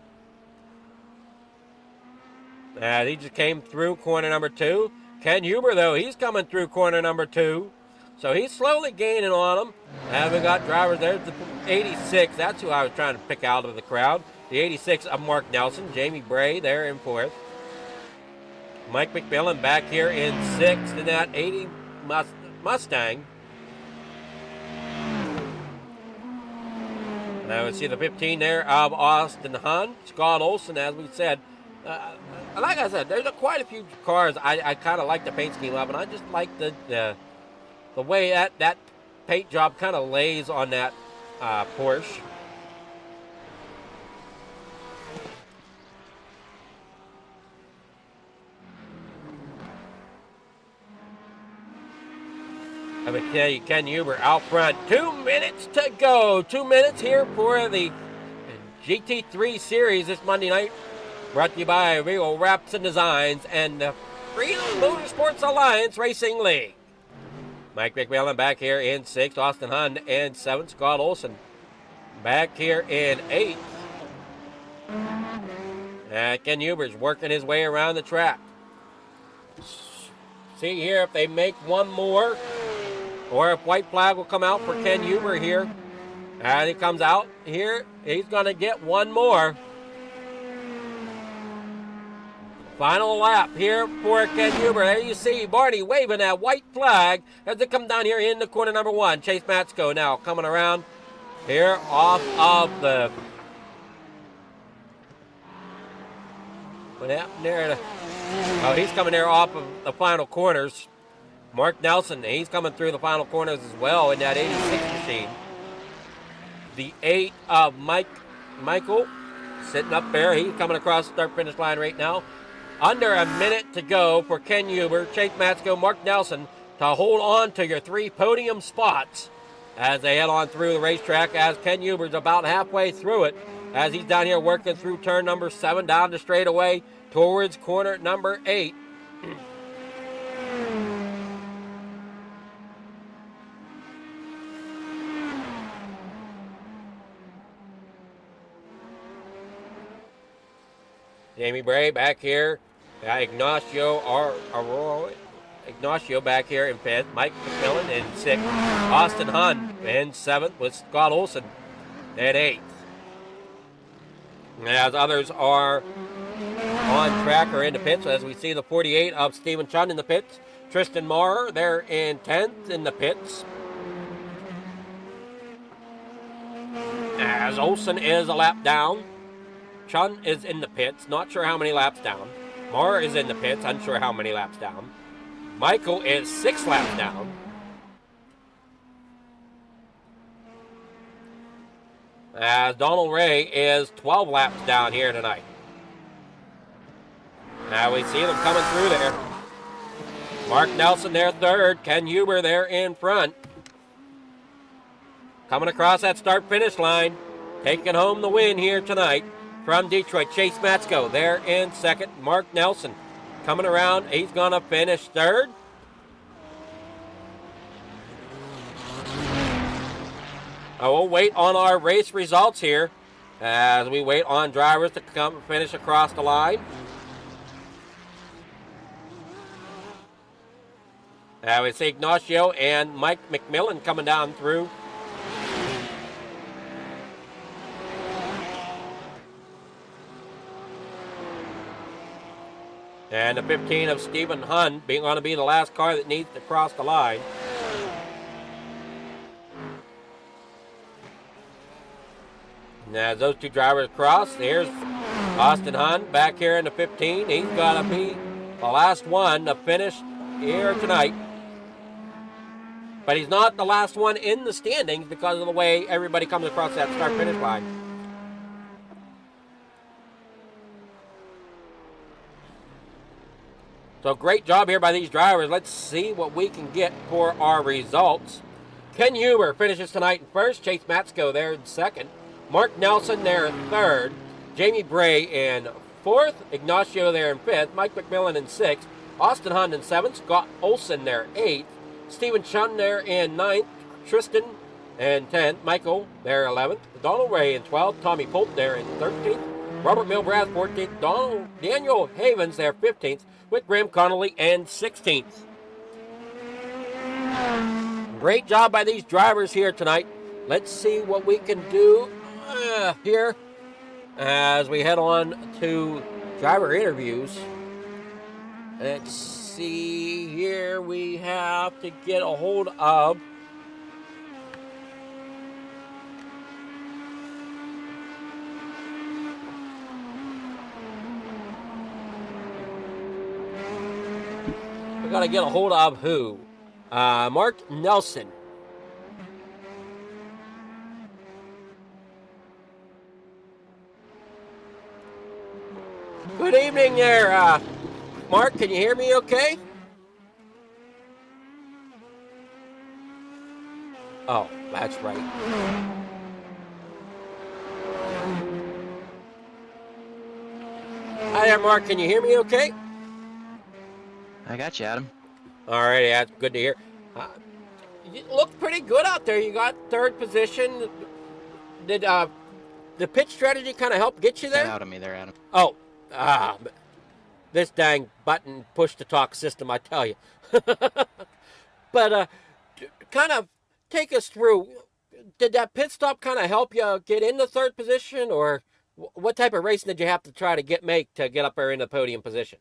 And he just came through corner number 2. Ken Huber, though, he's coming through corner number 2. So he's slowly gaining on him. And we got drivers there. The 86, that's who I was trying to pick out of the crowd. The 86 of Mark Nelson. Jamie Bray there in 4th. Mike McMillan back here in 6th in that 80 Mustang. Now we see the 15 there of Austin Hun. Scott Olson, as we said. Like I said, there's quite a few cars I kind of like the paint scheme of, and I just like the way that paint job kind of lays on that Porsche. I would tell you, Ken Huber out front. 2 minutes to go. 2 minutes here for the GT3 series this Monday night. Brought to you by Regal Wrapz and Designs and the Freedom Motorsports Alliance Racing League. Mike McMillan back here in 6th. Austin Hun in 7th. Scott Olson back here in 8th. And Ken Huber's working his way around the track. See here if they make one more, or if white flag will come out for Ken Huber here. And he comes out here. He's going to get one more. Final lap here for Ken Huber. There you see Barney waving that white flag as they come down here into corner number 1. Chase Matsko now coming around here off of the... What happened there? Oh, he's coming there off of the final corners. Mark Nelson, he's coming through the final corners as well in that 86 machine. The 8 of Michael sitting up there. He's coming across the start-finish line right now. Under a minute to go for Ken Huber, Chase Matsko, Mark Nelson to hold on to your 3 podium spots as they head on through the racetrack, as Ken Huber's about halfway through it as he's down here working through turn number 7 down the straightaway towards corner number 8. Jamie Bray back here. Ignacio back here in 5th. Mike McMillan in 6th. Austin Hun in 7th with Scott Olson in 8th. As others are on track or in the pits, as we see the 48 of Stephen Chun in the pits. Tristan Maurer there in 10th in the pits. As Olson is a lap down. Chun is in the pits, not sure how many laps down. Maurer is in the pits, unsure how many laps down. Michael is 6 laps down. As Donald Ray is 12 laps down here tonight. Now we see them coming through there. Mark Nelson there 3rd. Ken Huber there in front. Coming across that start-finish line. Taking home the win here tonight. From Detroit, Chase Matsko there in 2nd. Mark Nelson coming around. He's going to finish 3rd. We'll wait on our race results here as we wait on drivers to come finish across the line. We see Ignacio and Mike McMillan coming down through. And the 15 of Stephen Hun being going to be the last car that needs to cross the line. And as those two drivers cross, here's Austin Hunt back here in the 15. He's got to be the last one to finish here tonight. But he's not the last one in the standings because of the way everybody comes across that start-finish line. So great job here by these drivers. Let's see what we can get for our results. Ken Huber finishes tonight in first. Chase Matsko there in second. Mark Nelson there in third. Jamie Bray in fourth. Ignacio there in fifth. Mike McMillan in sixth. Austin Hunt in seventh. Scott Olson there in eighth. Stephen Chun there in ninth. Tristan in 10th. Michael there 11th. Donald Ray in 12th. Tommy Pope there in 13th. Robert Milbrath 14th. Daniel Havens there 15th. With Graham Connolly and 16th. Great job by these drivers here tonight. Let's see what we can do here as we head on to driver interviews. Let's see here. We have to get a hold of who? Mark Nelson. Good evening there, Mark. Can you hear me okay? Oh, that's right. Hi there, Mark. Can you hear me okay? I got you, Adam. All right, yeah, that's good to hear. You looked pretty good out there. You got third position. Did the pitch strategy kind of help get you there? Get out of me there, Adam. Oh, this dang button push-to-talk system, I tell you. But kind of take us through. Did that pit stop kind of help you get into third position, or what type of racing did you have to try to make to get up there in the podium position?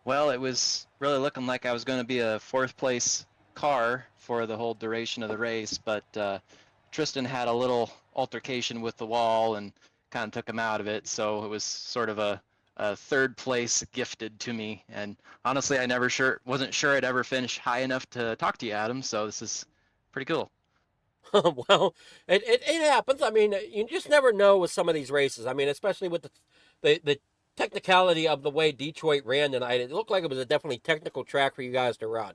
Well, it was really looking like I was going to be a fourth place car for the whole duration of the race, but Tristan had a little altercation with the wall and kind of took him out of it, so it was sort of a third place gifted to me. And honestly, I wasn't sure I'd ever finish high enough to talk to you, Adam, so this is pretty cool. Well, it happens. I mean, you just never know with some of these races. I mean, especially with the technicality of the way Detroit ran tonight. It looked like it was a definitely technical track for you guys to run.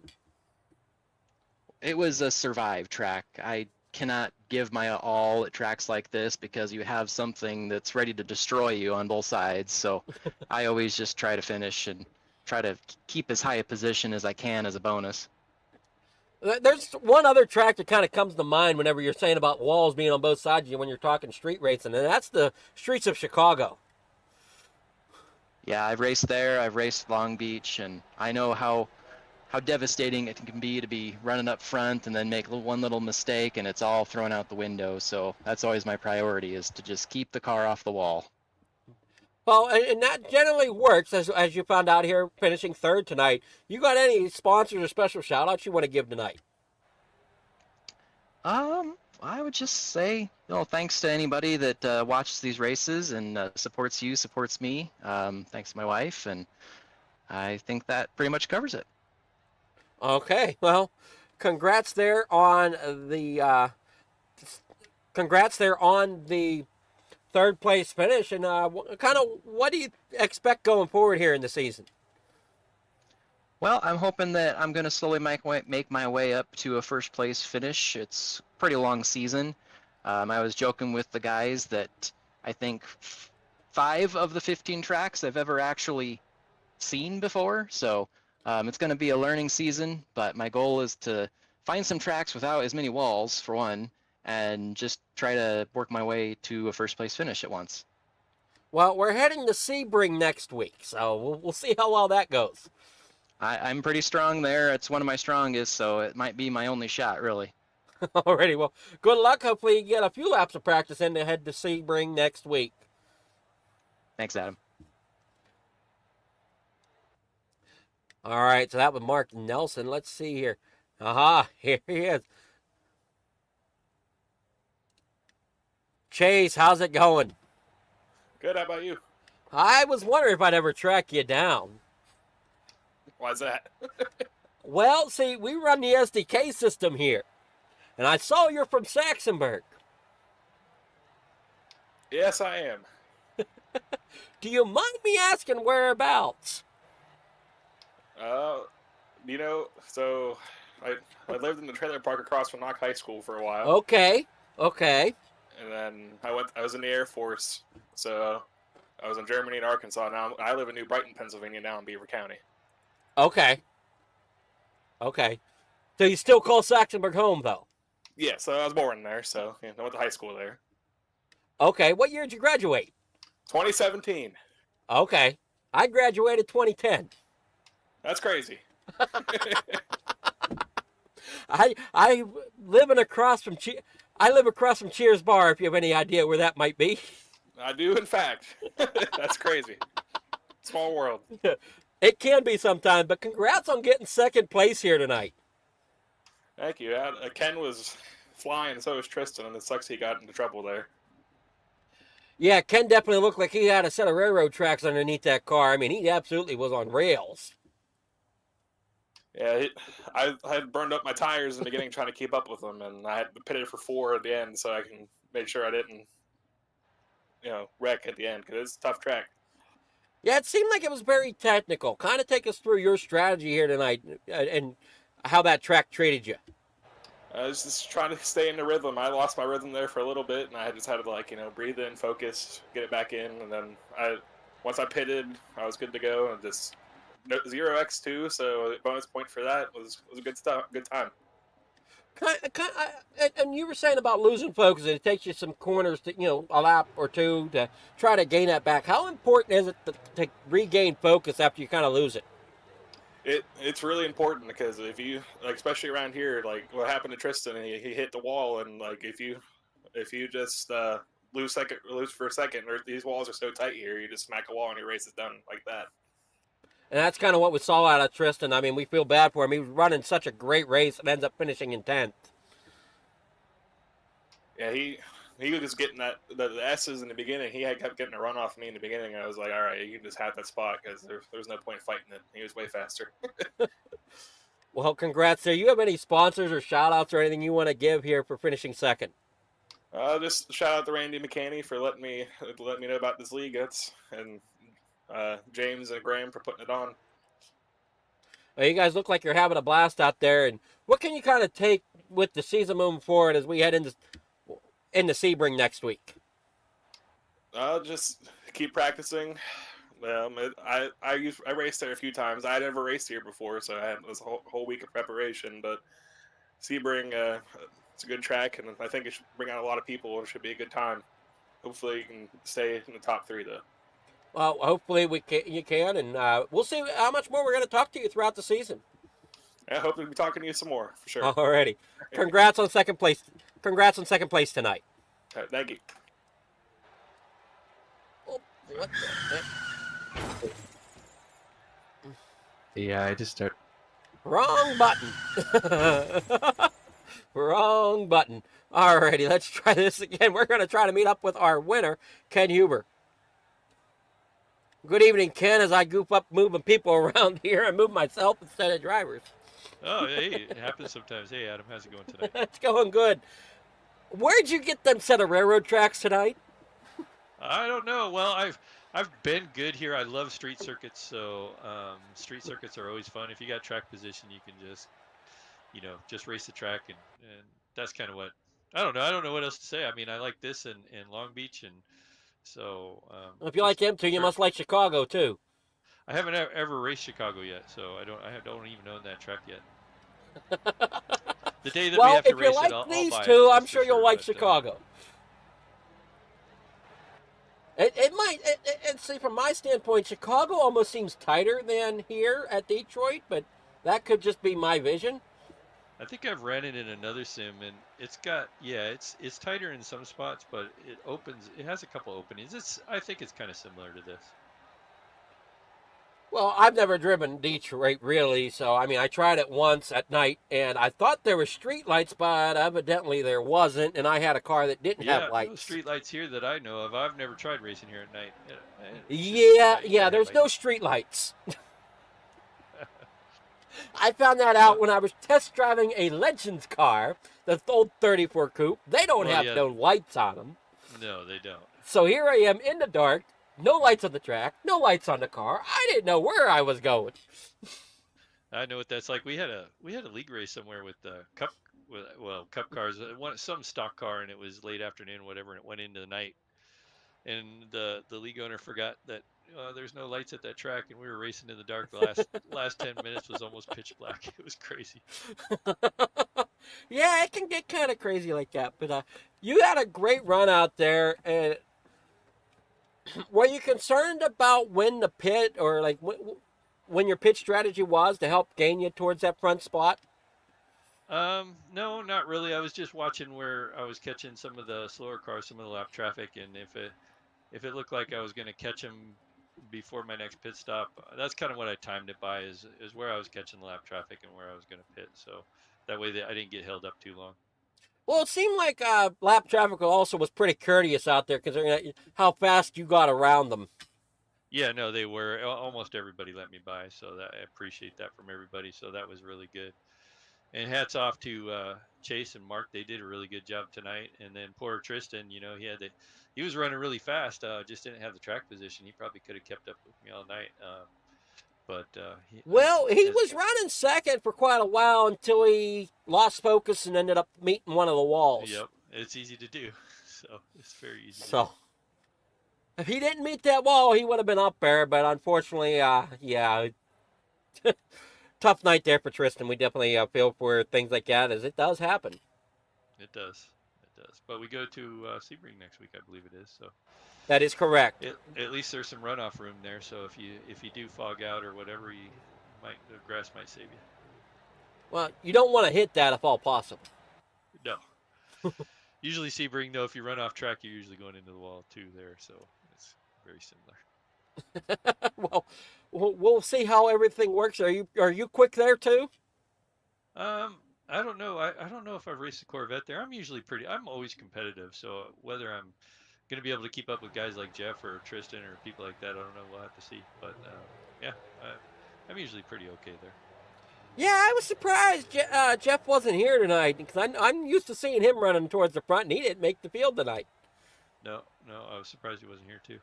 It was a survive track. I cannot give my all at tracks like this because you have something that's ready to destroy you on both sides. So I always just try to finish and try to keep as high a position as I can as a bonus. There's one other track that kind of comes to mind whenever you're saying about walls being on both sides of you when you're talking street racing, and that's the streets of Chicago. Yeah, I've raced there, I've raced Long Beach, and I know how devastating it can be running up front and then make one little mistake and it's all thrown out the window. So that's always my priority, is to just keep the car off the wall. Well, and that generally works, as you found out here finishing third tonight. You got any sponsors or special shout-outs you want to give tonight? I would just say, thanks to anybody that watches these races and supports me. Thanks to my wife, and I think that pretty much covers it. Okay, well, congrats there on the third place finish, and kind of what do you expect going forward here in the season? Well, I'm hoping that I'm going to slowly make my way up to a first place finish. It's a pretty long season. I was joking with the guys that I think 5 of the 15 tracks I've ever actually seen before. So it's going to be a learning season, but my goal is to find some tracks without as many walls, for one, and just try to work my way to a first place finish at once. Well, we're heading to Sebring next week, so we'll see how well that goes. I'm pretty strong there. It's one of my strongest, so it might be my only shot, really. Alrighty, well, good luck. Hopefully you get a few laps of practice in to head to Sebring next week. Thanks, Adam. All right, so that was Mark Nelson. Let's see here. Aha, here he is. Chase, how's it going? Good. How about you? I was wondering if I'd ever track you down. Why's that? Well, see, we run the SDK system here, and I saw you're from Saxonburg. Yes, I am. Do you mind me asking whereabouts? Uh, so I lived in the trailer park across from Knox High School for a while, Okay, okay, and then I was in the Air Force, so I was in Germany and Arkansas. Now I live in New Brighton, Pennsylvania, now in Beaver County. okay, okay. So you still call Saxonburg home, though? Yeah, so I was born there, so I went to high school there. Okay, what year did you graduate? 2017. Okay, I graduated 2010. That's crazy. I live across from I live across from Cheers Bar. If you have any idea where that might be. I do, in fact. That's crazy. Small world. It can be sometimes, but congrats on getting second place here tonight. Thank you. Ken was flying, so was Tristan, and it sucks he got into trouble there. Yeah, Ken definitely looked like he had a set of railroad tracks underneath that car. I mean, he absolutely was on rails. Yeah, I had burned up my tires in the beginning trying to keep up with him, and I had pitted for 4 at the end so I can make sure I didn't, wreck at the end, because it's a tough track. Yeah, it seemed like it was very technical. Kind of take us through your strategy here tonight and how that track treated you. I was just trying to stay in the rhythm. I lost my rhythm there for a little bit, and I just had to breathe in, focus, get it back in, and then once I pitted, I was good to go, and just 0x2, so the bonus point for that was a good time. And you were saying about losing focus, and it takes you some corners to, a lap or two to try to gain that back. How important is it to regain focus after you kind of lose it? It's really important, because if you, especially around here, like what happened to Tristan, he hit the wall, and if you just lose for a second, or these walls are so tight here, you just smack a wall and your race is done like that. And that's kind of what we saw out of Tristan. I mean, we feel bad for him. He was running such a great race and ends up finishing in 10th. Yeah, he was just getting the S's in the beginning. He kept getting a run off me in the beginning. I was like, all right, you can just have that spot, because there's no point fighting it. He was way faster. Well, congrats there. You have any sponsors or shout-outs or anything you want to give here for finishing second? Just shout out to Randy McCanney for letting me know about this league. And James and Graham for putting it on. Well, you guys look like you're having a blast out there. And what can you kind of take with the season moving forward as we head into Sebring next week? Just keep practicing. I raced there a few times. I had never raced here before, so I had this whole week of preparation. But Sebring, it's a good track, and I think it should bring out a lot of people. It should be a good time. Hopefully, you can stay in the top 3, though. Well, hopefully you can, and we'll see how much more we're going to talk to you throughout the season. I hope to be talking to you some more, for sure. Alrighty. Congrats on second place. Congrats on second place tonight. Thank you. Oh, what the heck? Yeah, I just start. Wrong button. Wrong button. Alrighty, let's try this again. We're going to try to meet up with our winner, Ken Huber. Good evening, Ken, as I goof up moving people around here. I move myself instead of drivers. Oh, hey, it happens sometimes. Hey, Adam, how's it going tonight? It's going good. Where'd you get them set of railroad tracks tonight? I don't know. Well, I've been good here. I love street circuits, so street circuits are always fun. If you got track position, you can just race the track, and that's kind of what, I don't know. I don't know what else to say. I mean, I like this in Long Beach, and so. Well, if you like them too, you must like Chicago too. I haven't ever raced Chicago yet, so I don't even own that track yet. The day that we have to race it, I'll buy it. Well, if you like these two, I'm sure you'll like Chicago. It might, and see, from my standpoint, Chicago almost seems tighter than here at Detroit, but that could just be my vision. I think I've ran it in another sim, and it's got, it's tighter in some spots, but it has a couple openings. I think it's kind of similar to this. Well, I've never driven Detroit really, so I mean, I tried it once at night, and I thought there were street lights, but evidently there wasn't, and I had a car that didn't have Yeah, no lights. street lights here that I know of. I've never tried racing here at night. Yeah, You yeah, gotta have there's no lights. street lights. I found that out when I was test driving a Legends car, the old 34 Coupe. They don't Well, have yeah. no lights on them. No, they don't. So here I am in the dark, no lights on the track, no lights on the car. I didn't know where I was going. I know what that's like. We had a league race somewhere with cup cup cars. Some stock car, and it was late afternoon, whatever, and it went into the night. And the league owner forgot that there's no lights at that track, and we were racing in the dark. The last 10 minutes was almost pitch black. It was crazy. Yeah, it can get kind of crazy like that. But you had a great run out there, and were you concerned about when the pit or like when your pit strategy was to help gain you towards that front spot? No, not really. I was just watching where I was catching some of the slower cars, some of the lap traffic, and if it looked like I was going to catch them before my next pit stop, that's kind of what I timed it by is where I was catching the lap traffic and where I was going to pit. So that way I didn't get held up too long. Well, it seemed like lap traffic also was pretty courteous out there considering how fast you got around them. Yeah, no, they were. Almost everybody let me by, so I appreciate that from everybody. So that was really good. And hats off to Chase and Mark. They did a really good job tonight. And then poor Tristan, he was running really fast. Just didn't have the track position. He probably could have kept up with me all night. He was running second for quite a while until he lost focus and ended up meeting one of the walls. Yep, it's easy to do. So it's very easy. So if he didn't meet that wall, he would have been up there. But unfortunately, yeah, tough night there for Tristan. We definitely feel for things like that, as it does happen. It does. But we go to Sebring next week, I believe it is. So that is correct. At least there's some runoff room there. So if you do fog out or whatever, the grass might save you. Well, you don't want to hit that if all possible. No. Usually Sebring, though, if you run off track, you're usually going into the wall too there. So it's very similar. Well, we'll see how everything works. Are you quick there too? I don't know. I don't know if I've raced a Corvette there. I'm always competitive. So whether I'm going to be able to keep up with guys like Jeff or Tristan or people like that, I don't know. We'll have to see. But yeah, I'm usually pretty okay there. Yeah, I was surprised Jeff wasn't here tonight because I'm used to seeing him running towards the front, and he didn't make the field tonight. No, I was surprised he wasn't here too.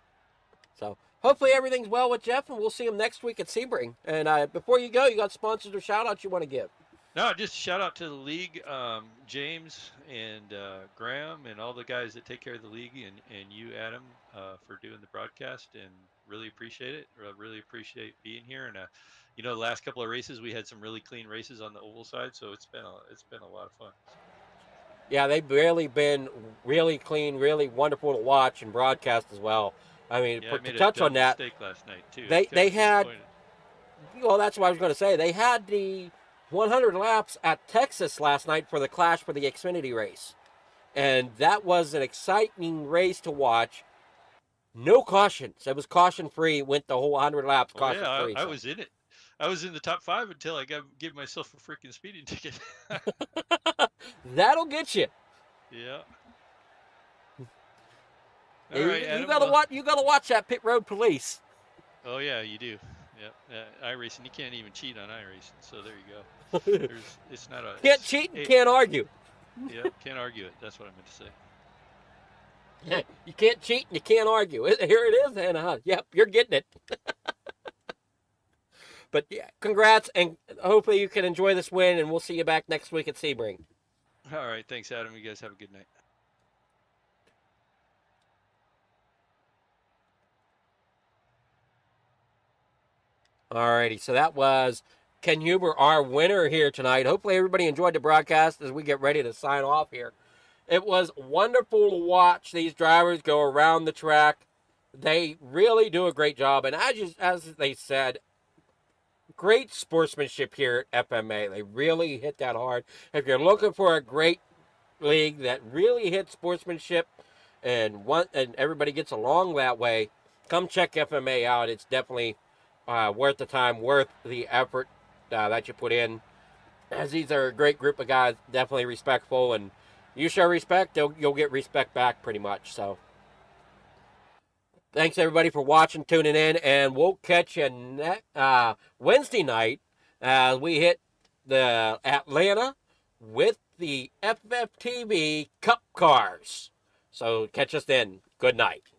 So hopefully everything's well with Jeff, and we'll see him next week at Sebring. And before you go, you got sponsors or shout-outs you want to give? No, just shout out to the league, James and Graham and all the guys that take care of the league, and you, Adam, for doing the broadcast, and really appreciate it. Really appreciate being here. And the last couple of races we had some really clean races on the oval side, so it's been a lot of fun. Yeah, they've really been really clean, really wonderful to watch and broadcast as well. I mean, to touch on that, mistake last night too. They had. Well, that's what I was going to say. They had the 100 laps at Texas last night for the Clash for the Xfinity race. And that was an exciting race to watch. No cautions. It was caution-free. Went the whole 100 laps caution-free. I was in it. I was in the top 5 until I gave myself a freaking speeding ticket. That'll get you. Yeah. All right, Adam, you gotta watch that pit road police. Oh yeah, you do. Yep. iRacing, you can't even cheat on iRacing, so there you go. It's not a can't cheat and can't argue. Yeah, can't argue it. That's what I meant to say. Yeah, you can't cheat and you can't argue. Here it is, and yep, you're getting it. But yeah, congrats, and hopefully you can enjoy this win, and we'll see you back next week at Sebring. All right, thanks, Adam. You guys have a good night. Alrighty, so that was Ken Huber, our winner here tonight. Hopefully everybody enjoyed the broadcast as we get ready to sign off here. It was wonderful to watch these drivers go around the track. They really do a great job, and as they said, great sportsmanship here at FMA. They really hit that hard. If you're looking for a great league that really hits sportsmanship and everybody gets along that way, come check FMA out. It's definitely worth the time, worth the effort that you put in. As these are a great group of guys, definitely respectful, and you show respect, you'll get respect back pretty much. So, thanks everybody for watching, tuning in, and we'll catch you Wednesday night as we hit the Atlanta with the FFTv Cup cars. So catch us then. Good night.